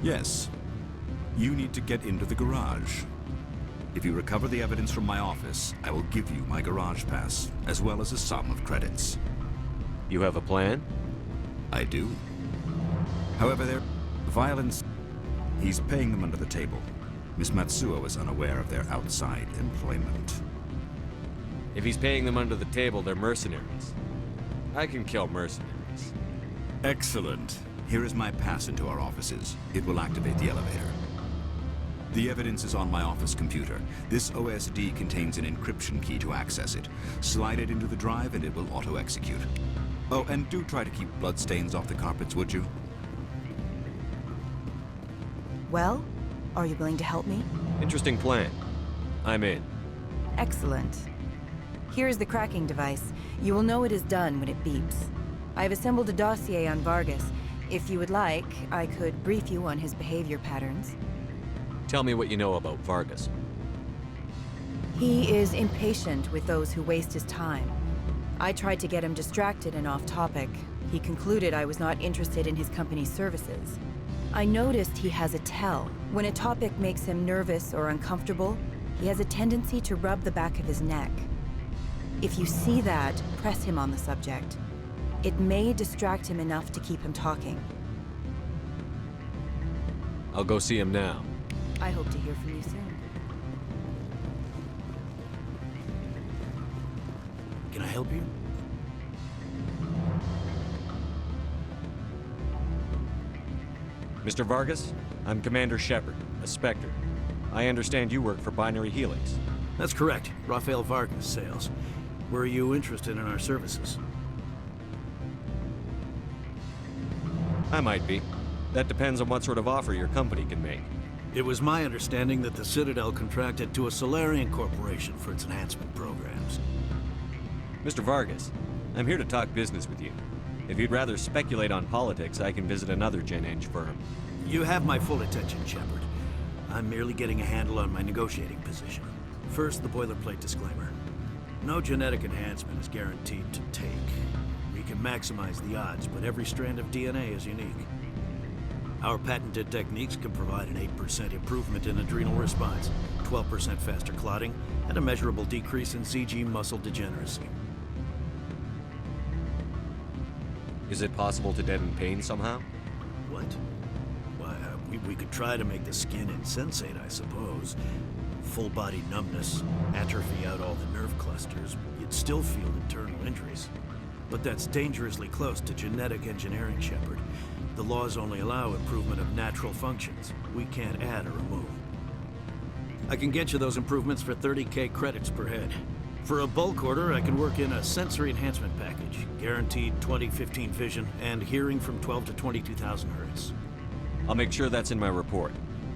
Yes. You need to get into the garage. If you recover the evidence from my office, I will give you my garage pass, as well as a sum of credits. You have a plan? I do. However, their violence... He's paying them under the table. Miss Matsuo is unaware of their outside employment. If he's paying them under the table, they're mercenaries. I can kill mercenaries. Excellent. Here is my pass into our offices. It will activate the elevator. The evidence is on my office computer. This OSD contains an encryption key to access it. Slide it into the drive and it will auto-execute. Oh, and do try to keep bloodstains off the carpets, would you? Well, are you willing to help me? Interesting plan. I'm in. Excellent. Here is the cracking device. You will know it is done when it beeps. I have assembled a dossier on Vargas. If you would like, I could brief you on his behavior patterns. Tell me what you know about Vargas. He is impatient with those who waste his time. I tried to get him distracted and off topic. He concluded I was not interested in his company's services. I noticed he has a tell. When a topic makes him nervous or uncomfortable, he has a tendency to rub the back of his neck. If you see that, press him on the subject. It may distract him enough to keep him talking. I'll go see him now. I hope to hear from you soon. Can I help you? Mr. Vargas, I'm Commander Shepard, a Spectre. I understand you work for Binary Helix. That's correct. Rafael Vargas, sales. Were you interested in our services? I might be. That depends on what sort of offer your company can make. It was my understanding that the Citadel contracted to a Solarian corporation for its enhancement programs. Mr. Vargas, I'm here to talk business with you. If you'd rather speculate on politics, I can visit another Gen Eng firm. You have my full attention, Shepard. I'm merely getting a handle on my negotiating position. First, the boilerplate disclaimer. No genetic enhancement is guaranteed to take. We can maximize the odds, but every strand of DNA is unique. Our patented techniques can provide an 8% improvement in adrenal response, 12% faster clotting, and a measurable decrease in CG muscle degeneracy. Is it possible to deaden pain somehow? What? Why, we could try to make the skin insensate, I suppose. Full body numbness, atrophy out all the nerve clusters, you'd still feel internal injuries. But that's dangerously close to genetic engineering, Shepard. The laws only allow improvement of natural functions. We can't add or remove. I can get you those improvements for 30K credits per head. For a bulk order, I can work in a sensory enhancement package, guaranteed 20/15 vision, and hearing from 12 to 22,000 hertz. I'll make sure that's in my report.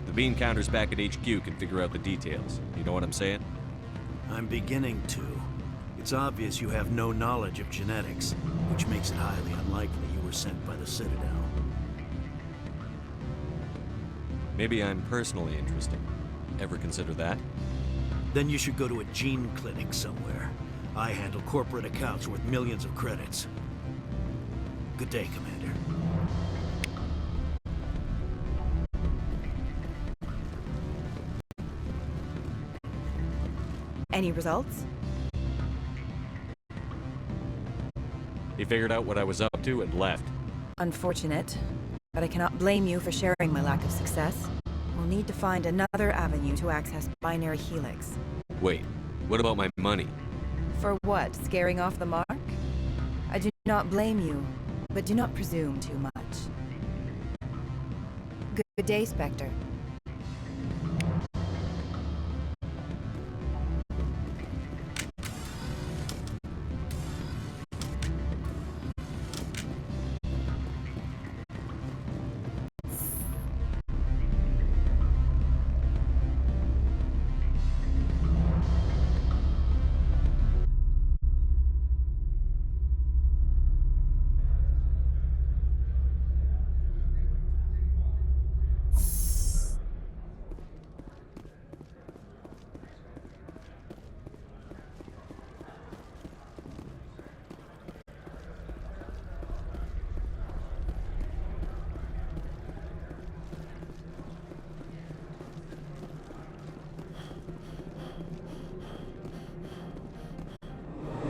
The bean counters back at HQ can figure out the details. You know what I'm saying? I'm beginning to. It's obvious you have no knowledge of genetics, which makes it highly unlikely you were sent by the Citadel. Maybe I'm personally interesting. Ever consider that? Then you should go to a gene clinic somewhere. I handle corporate accounts worth millions of credits. Good day, Commander. Any results? He figured out what I was up to and left. Unfortunate, but I cannot blame you for sharing my lack of success. We'll need to find another avenue to access Binary Helix. Wait, what about my money? For what? Scaring off the mark? I do not blame you, but do not presume too much. Good day, Spectre.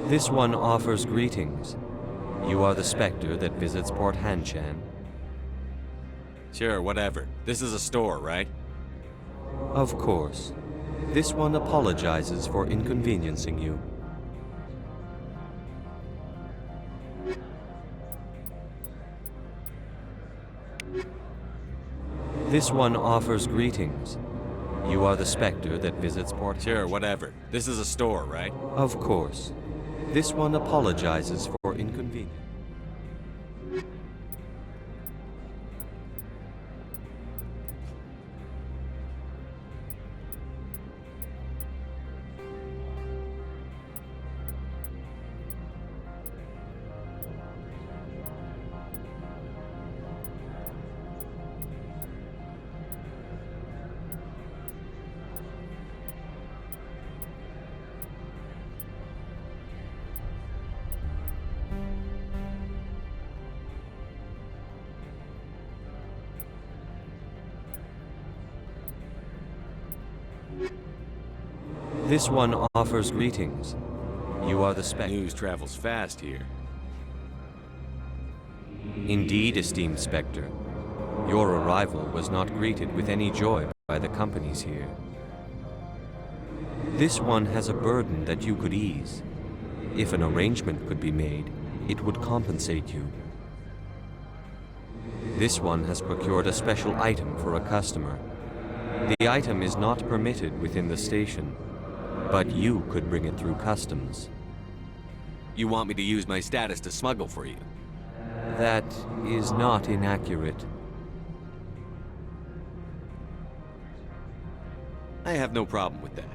This one offers greetings. You are the Spectre that visits Port Hanshan. Sure, whatever. This is a store, right? Of course. This one apologizes for inconveniencing you. This one offers greetings. You are the Spectre that visits Port... Sure, whatever. This is a store, right? Of course. This one apologizes for inconvenience. This one offers greetings. You are the Spectre. News travels fast here. Indeed, esteemed Spectre. Your arrival was not greeted with any joy by the companies here. This one has a burden that you could ease. If an arrangement could be made, it would compensate you. This one has procured a special item for a customer. The item is not permitted within the station, but you could bring it through customs. You want me to use my status to smuggle for you? That is not inaccurate. I have no problem with that.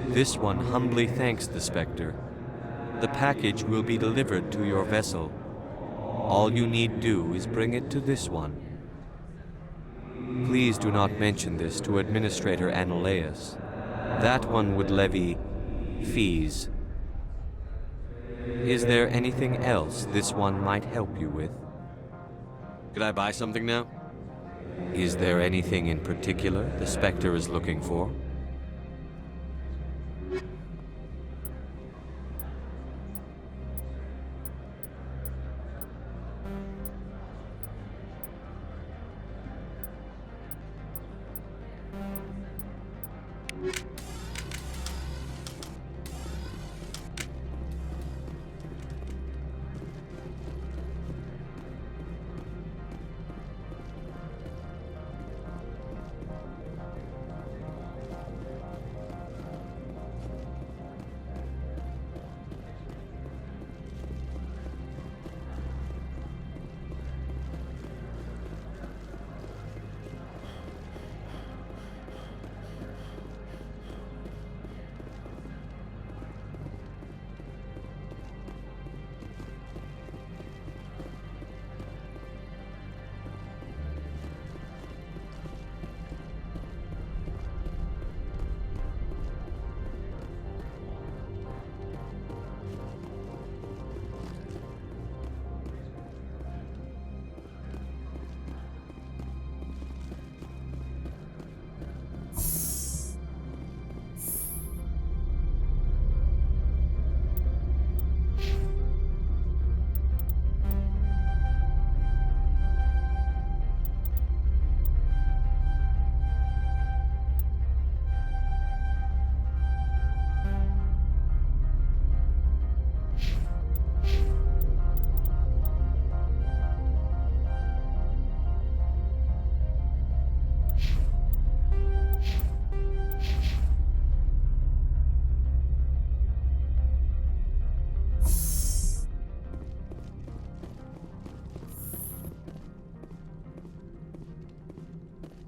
This one humbly thanks the Spectre. The package will be delivered to your vessel. All you need do is bring it to this one. Please do not mention this to Administrator Annaleus. That one would levy fees. Is there anything else this one might help you with? Could I buy something now? Is there anything in particular the Spectre is looking for?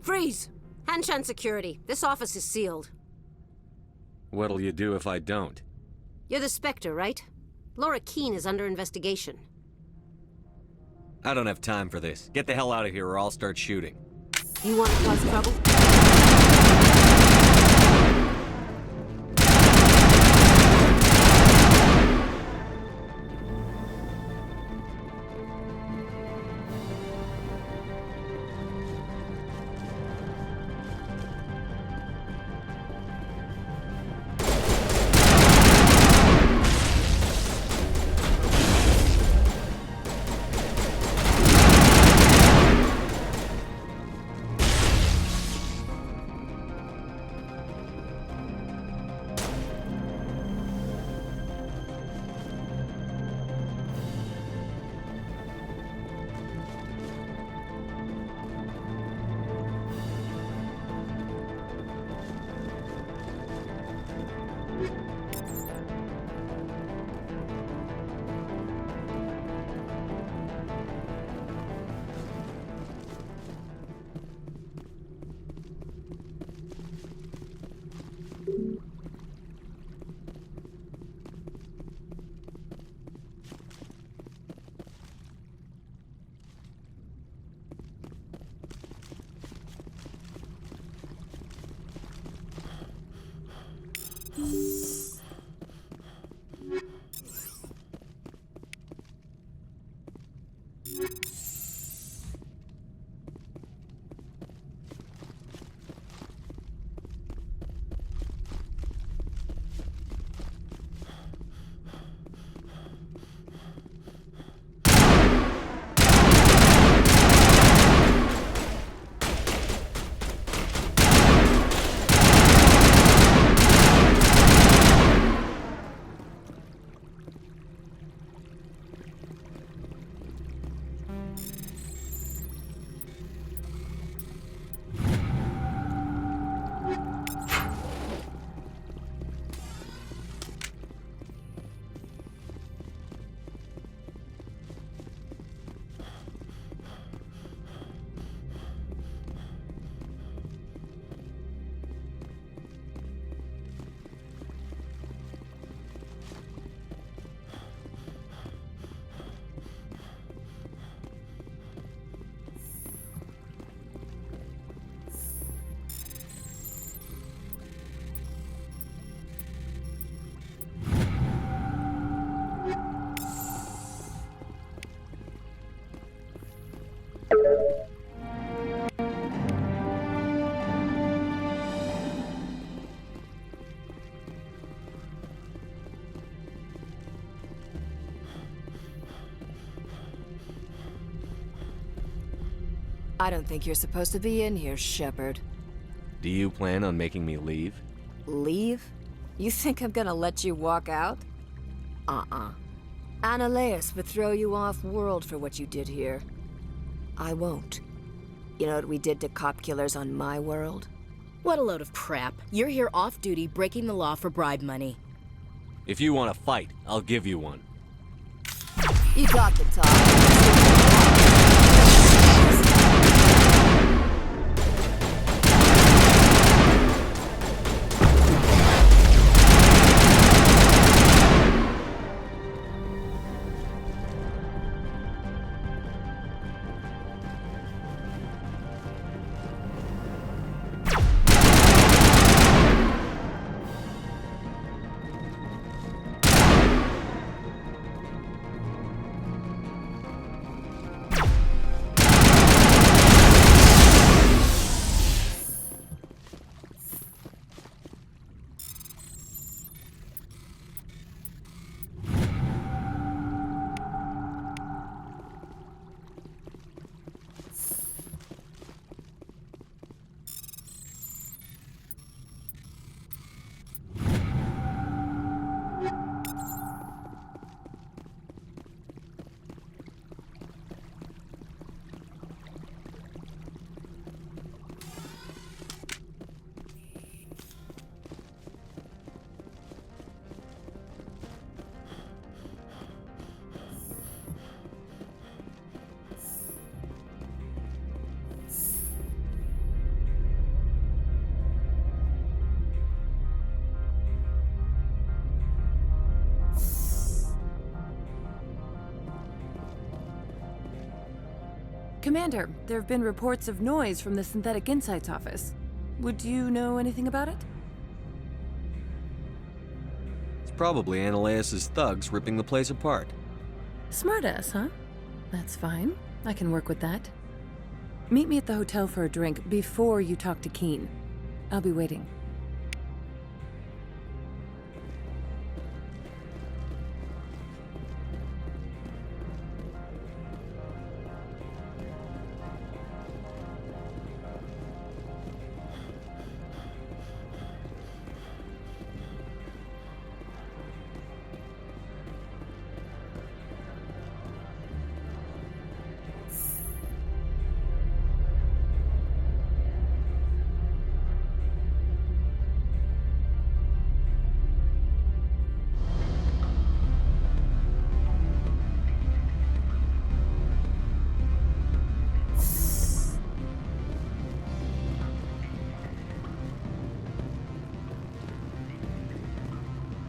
Freeze! Hanshan Security. This office is sealed. What'll you do if I don't? You're the Spectre, right? Laura Keene is under investigation. I don't have time for this. Get the hell out of here or I'll start shooting. You want to cause trouble? I don't think you're supposed to be in here, Shepard. Do you plan on making me leave? Leave? You think I'm gonna let you walk out? Annaleus would throw you off-world for what you did here. I won't. You know what we did to cop killers on my world? What a load of crap. You're here off-duty breaking the law for bribe money. If you want to fight, I'll give you one. You got the talk. Commander, there have been reports of noise from the Synthetic Insights office. Would you know anything about it? It's probably Annaleus' thugs ripping the place apart. Smartass, huh? That's fine. I can work with that. Meet me at the hotel for a drink before you talk to Keen. I'll be waiting.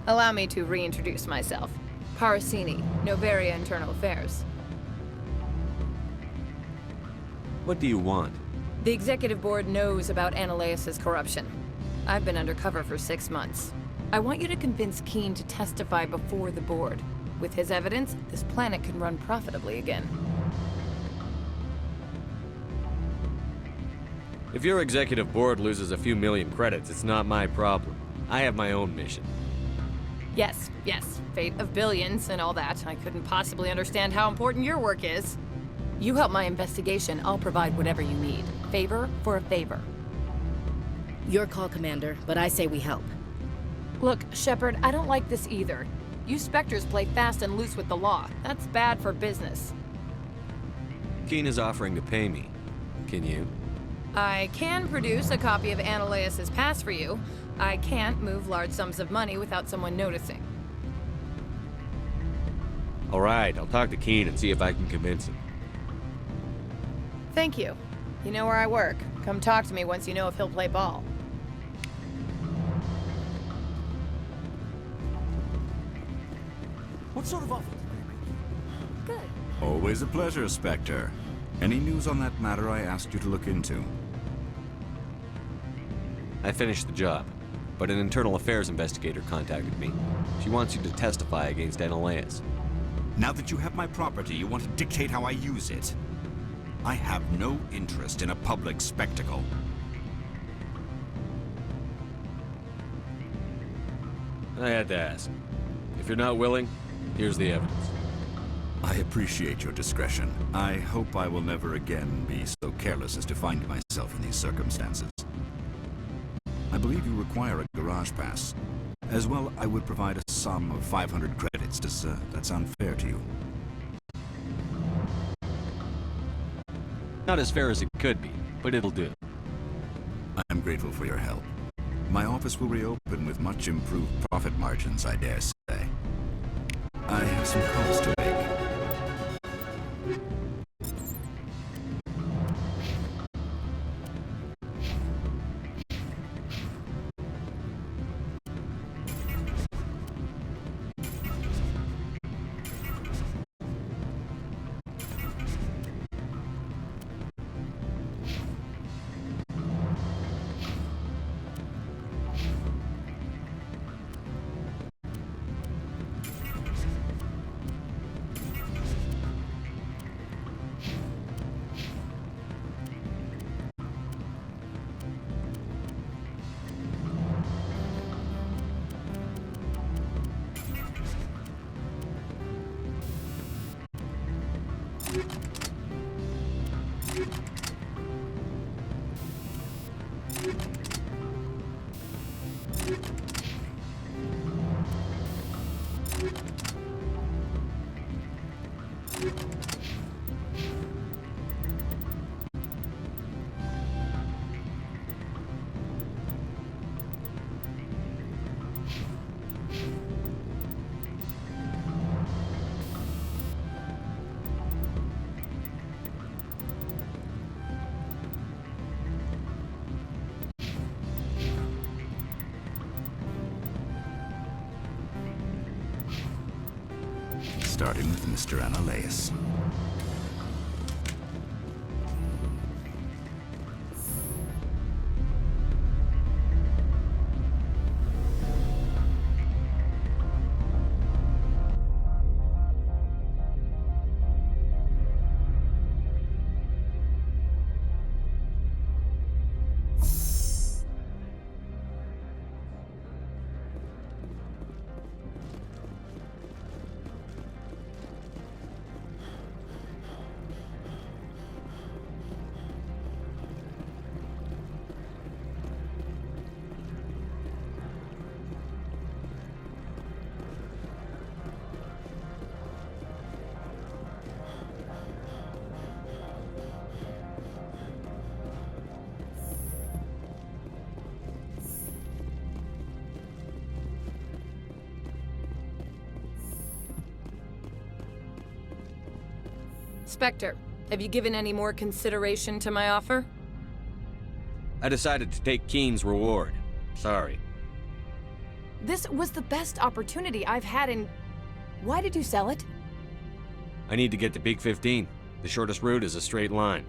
Allow me to reintroduce myself. Parasini, Noveria Internal Affairs. What do you want? The Executive Board knows about Annaleus' corruption. I've been undercover for 6 months. I want you to convince Keen to testify before the Board. With his evidence, this planet can run profitably again. If your Executive Board loses a few million credits, it's not my problem. I have my own mission. Yes, fate of billions and all that. I couldn't possibly understand how important your work is. You help my investigation, I'll provide whatever you need. Favor for a favor. Your call, Commander, but I say we help. Look, Shepard, I don't like this either. You Spectres play fast and loose with the law. That's bad for business. Keen is offering to pay me. Can you? I can produce a copy of Annaleus' pass for you. I can't move large sums of money without someone noticing. All right, I'll talk to Keen and see if I can convince him. Thank you. You know where I work. Come talk to me once you know if he'll play ball. What sort of offer did they make? Good. Always a pleasure, Spectre. Any news on that matter I asked you to look into? I finished the job, but an internal affairs investigator contacted me. She wants you to testify against Annaleus. Now that you have my property, you want to dictate how I use it. I have no interest in a public spectacle. I had to ask. If you're not willing, here's the evidence. I appreciate your discretion. I hope I will never again be so careless as to find myself in these circumstances. I believe you require a garage pass. As well, I would provide a sum of 500 credits. Does that sound fair to you? Not as fair as it could be, but it'll do. I am grateful for your help. My office will reopen with much improved profit margins, I dare say. I have some calls to make. Starting with Mr. Analeus. Spectre, have you given any more consideration to my offer? I decided to take Keen's reward. Sorry. This was the best opportunity I've had in... Why did you sell it? I need to get to Peak 15. The shortest route is a straight line.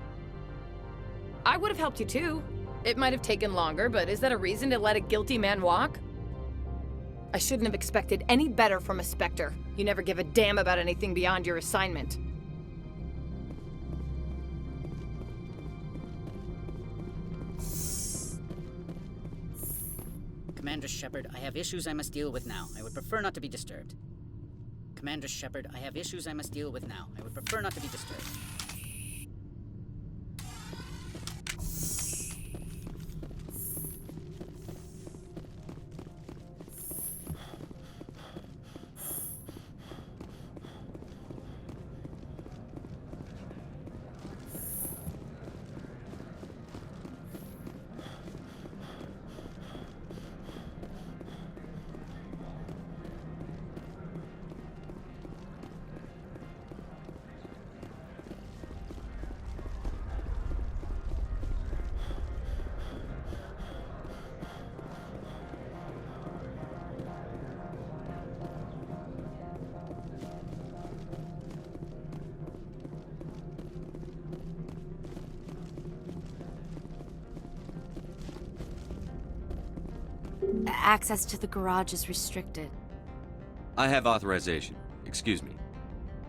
I would have helped you too. It might have taken longer, but is that a reason to let a guilty man walk? I shouldn't have expected any better from a Spectre. You never give a damn about anything beyond your assignment. Commander Shepard, I have issues I must deal with now. I would prefer not to be disturbed. Commander Shepard, I have issues I must deal with now. I would prefer not to be disturbed. Access to the garage is restricted. I have authorization. Excuse me.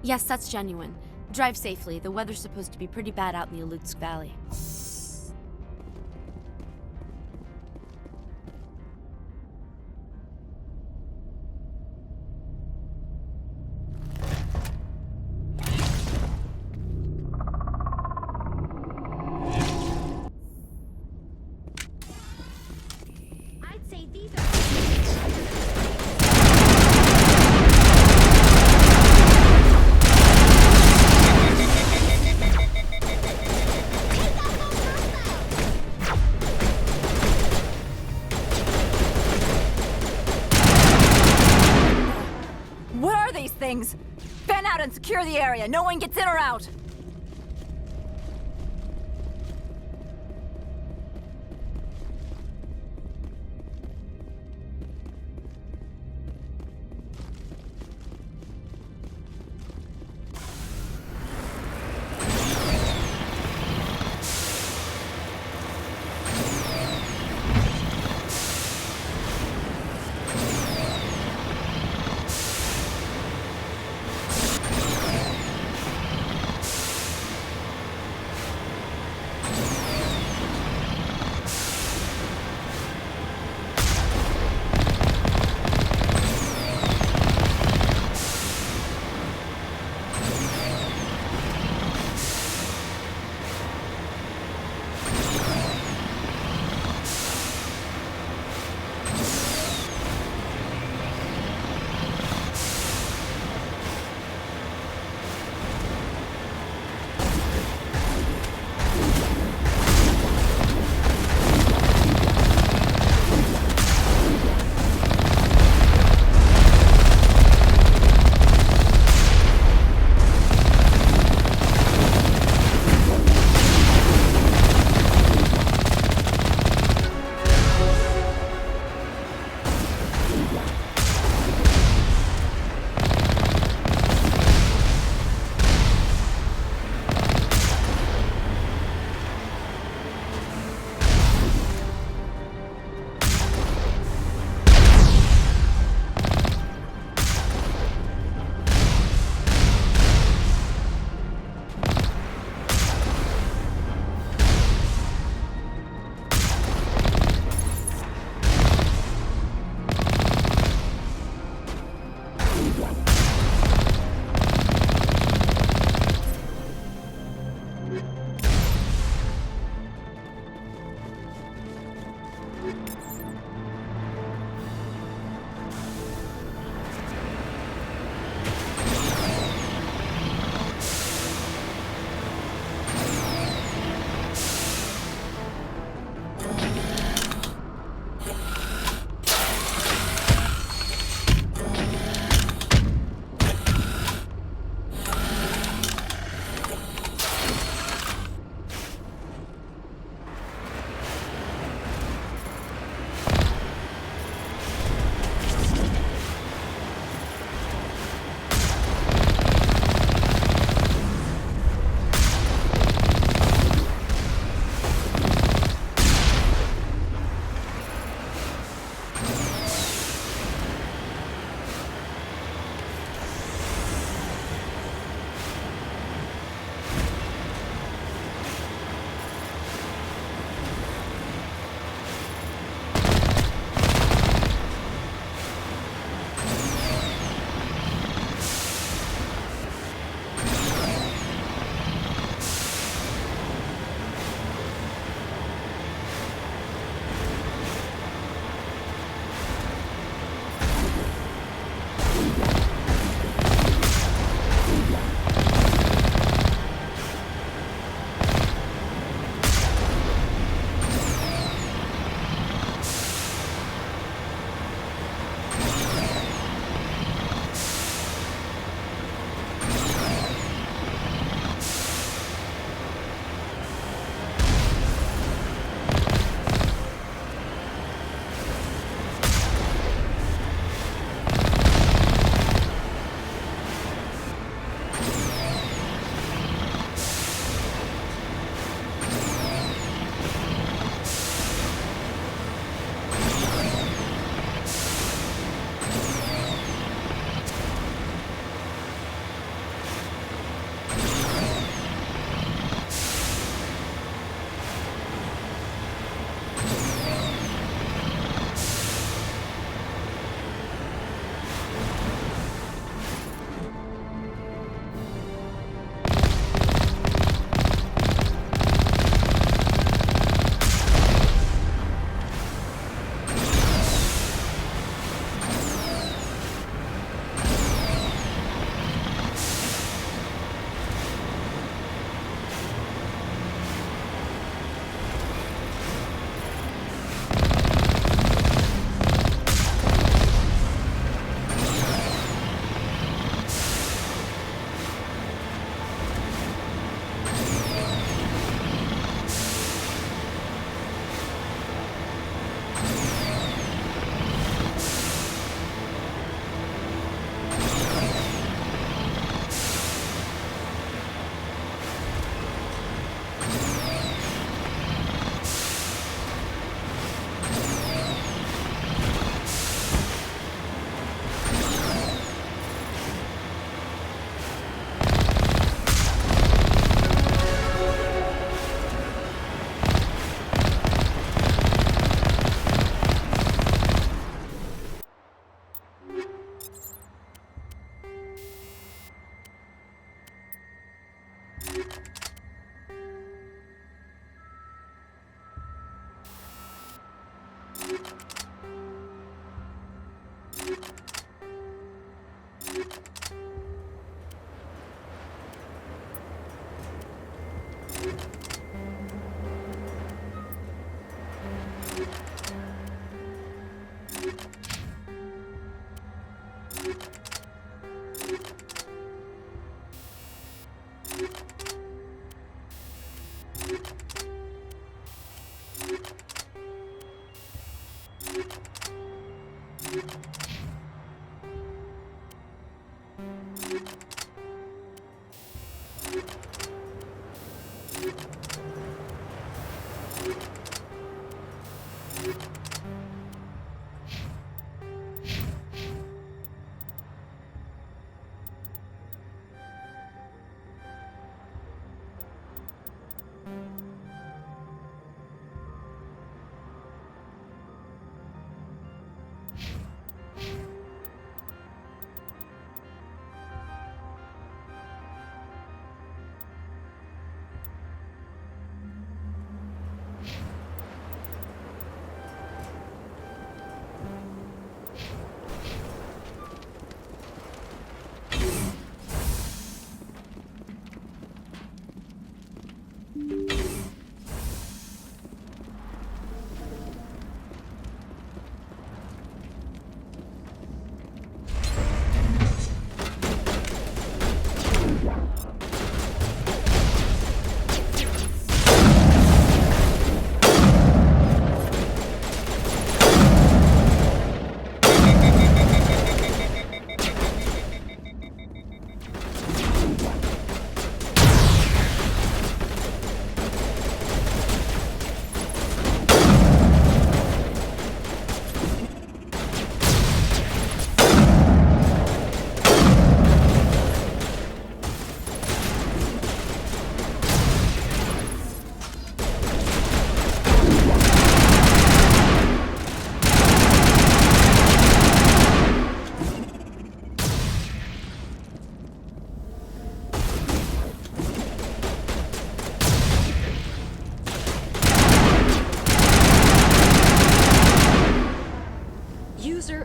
Yes, that's genuine. Drive safely. The weather's supposed to be pretty bad out in the Alutsk Valley. things! Fan out and secure the area. No one gets in or out.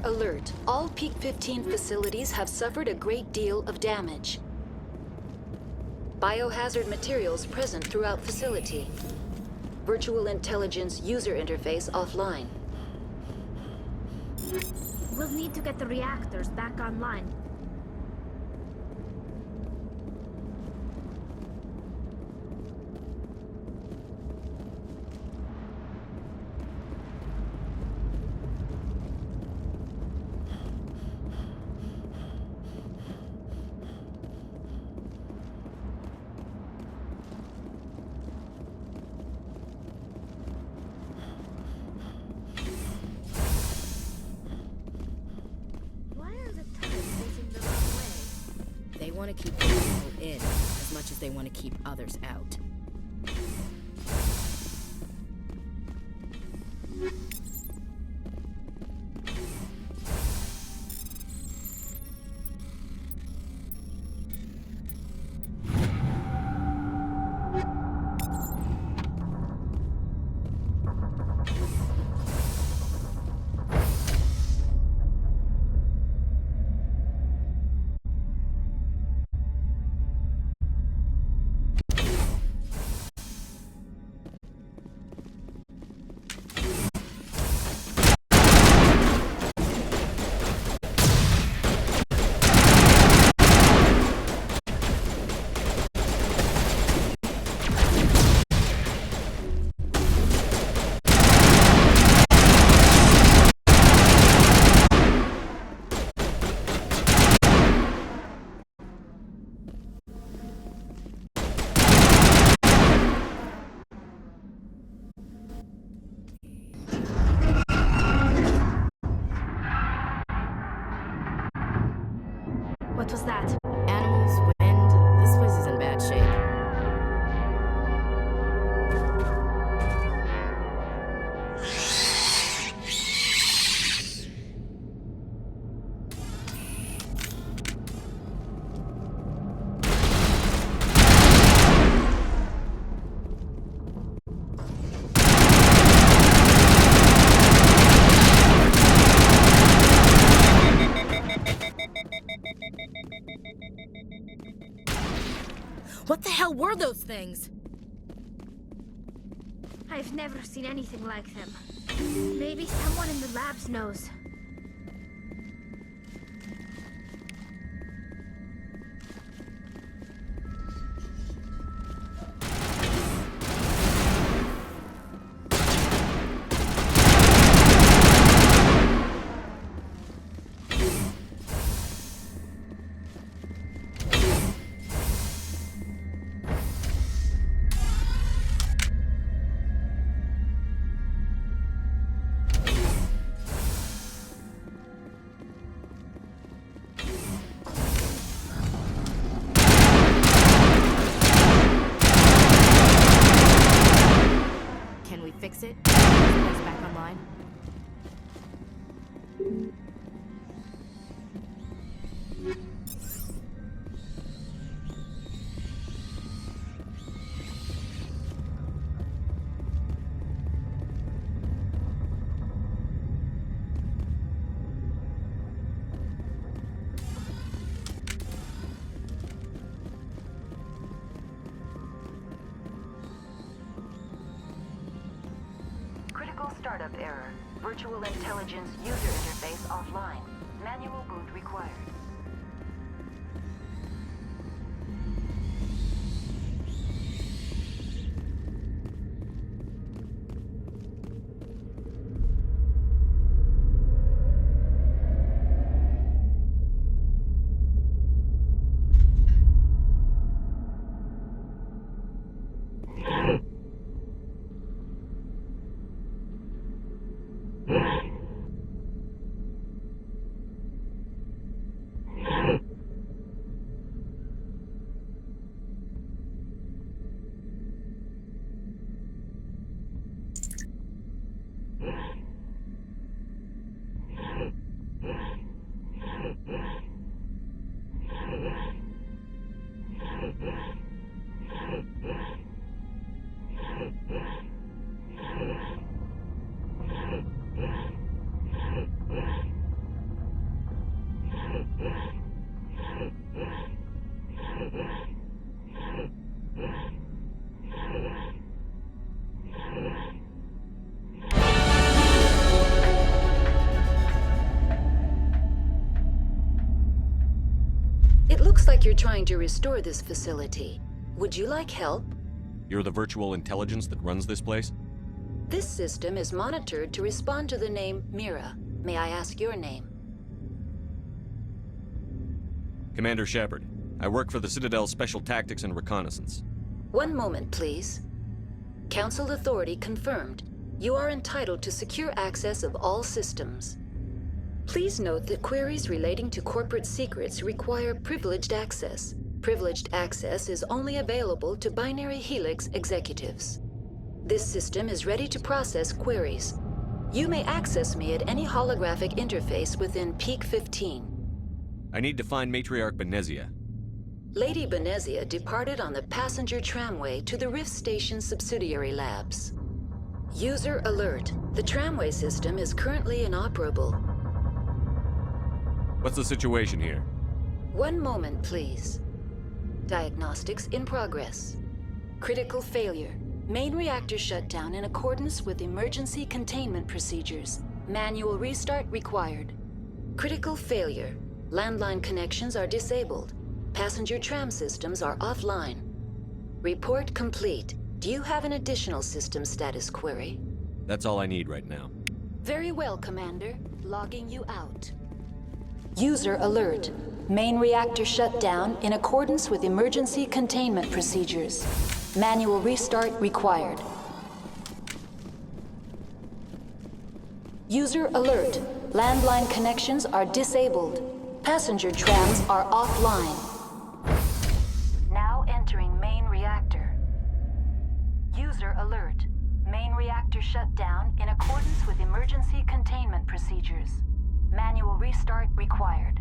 Alert. All Peak 15 facilities have suffered a great deal of damage. Biohazard materials present throughout facility. Virtual intelligence user interface offline. We'll need to get the reactors back online. They want to keep people in as much as they want to keep others out. What was that? Animals, wind. This place is in bad shape. What the hell were those things? I've never seen anything like them. Maybe someone in the labs knows. Fix it? Is it back online? Startup error. Virtual intelligence user interface offline. Manual boot required. trying to restore this facility. Would you like help? You're the virtual intelligence that runs this place? This system is monitored to respond to the name Mira. May I ask your name? Commander Shepard. I work for the Citadel's Special Tactics and Reconnaissance. One moment, please. Council authority confirmed. You are entitled to secure access of all systems. Please note that queries relating to corporate secrets require privileged access. Privileged access is only available to Binary Helix executives. This system is ready to process queries. You may access me at any holographic interface within Peak 15. I need to find Matriarch Benezia. Lady Benezia departed on the passenger tramway to the Rift Station subsidiary labs. User alert. The tramway system is currently inoperable. What's the situation here? One moment, please. Diagnostics in progress. Critical failure. Main reactor shut down in accordance with emergency containment procedures. Manual restart required. Critical failure. Landline connections are disabled. Passenger tram systems are offline. Report complete. Do you have an additional system status query? That's all I need right now. Very well, Commander. Logging you out. User alert. Main reactor shut down in accordance with emergency containment procedures. Manual restart required. User alert. Landline connections are disabled. Passenger trams are offline. Now entering main reactor. User alert. Main reactor shut down in accordance with emergency containment procedures. Manual restart required.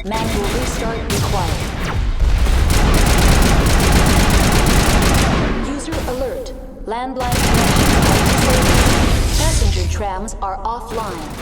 Manual restart required. User alert. Landline connections are disabled. Passenger trams are offline.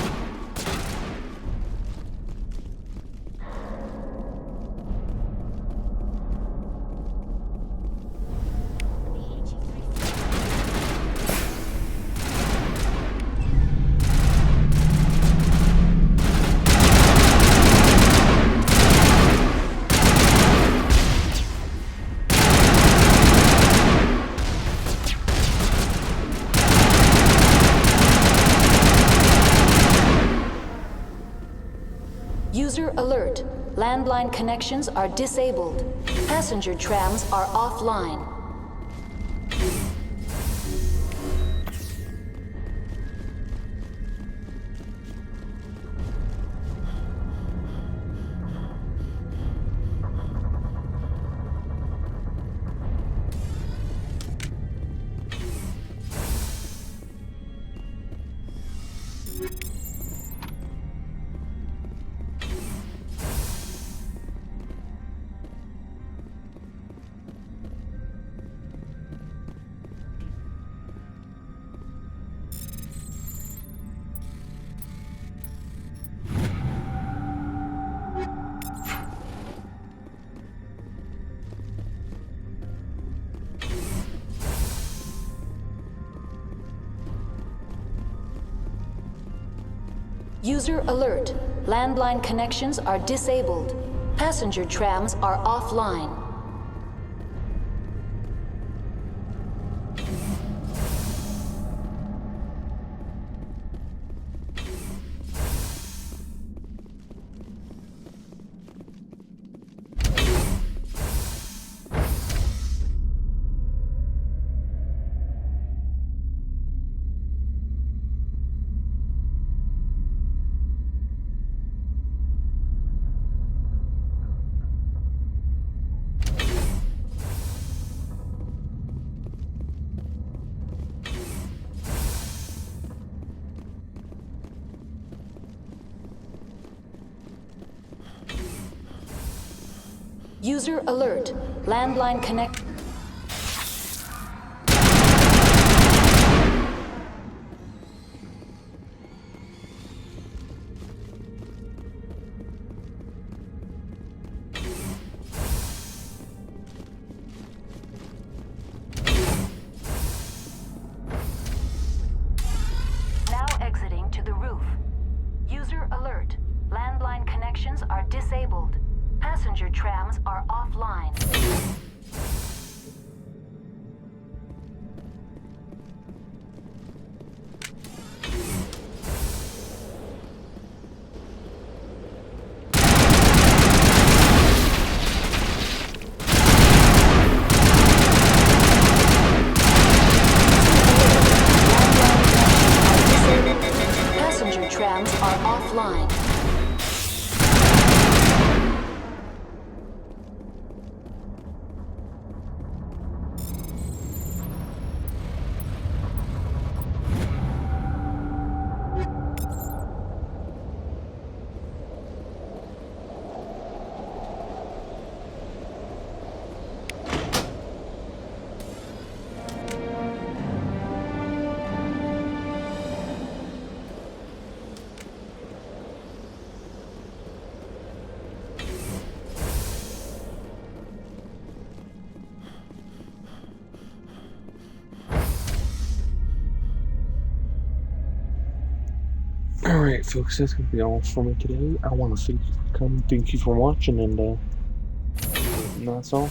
User alert. Landline connections are disabled. Passenger trams are offline. User alert. Landline connections are disabled. Passenger trams are offline. User alert. Landline connect. Sector alert. Landline connections are disabled. Passenger trams are offline. Passenger trams are offline. Alright folks, that's gonna be all for me today. I wanna thank you for coming, thank you for watching, and that's all.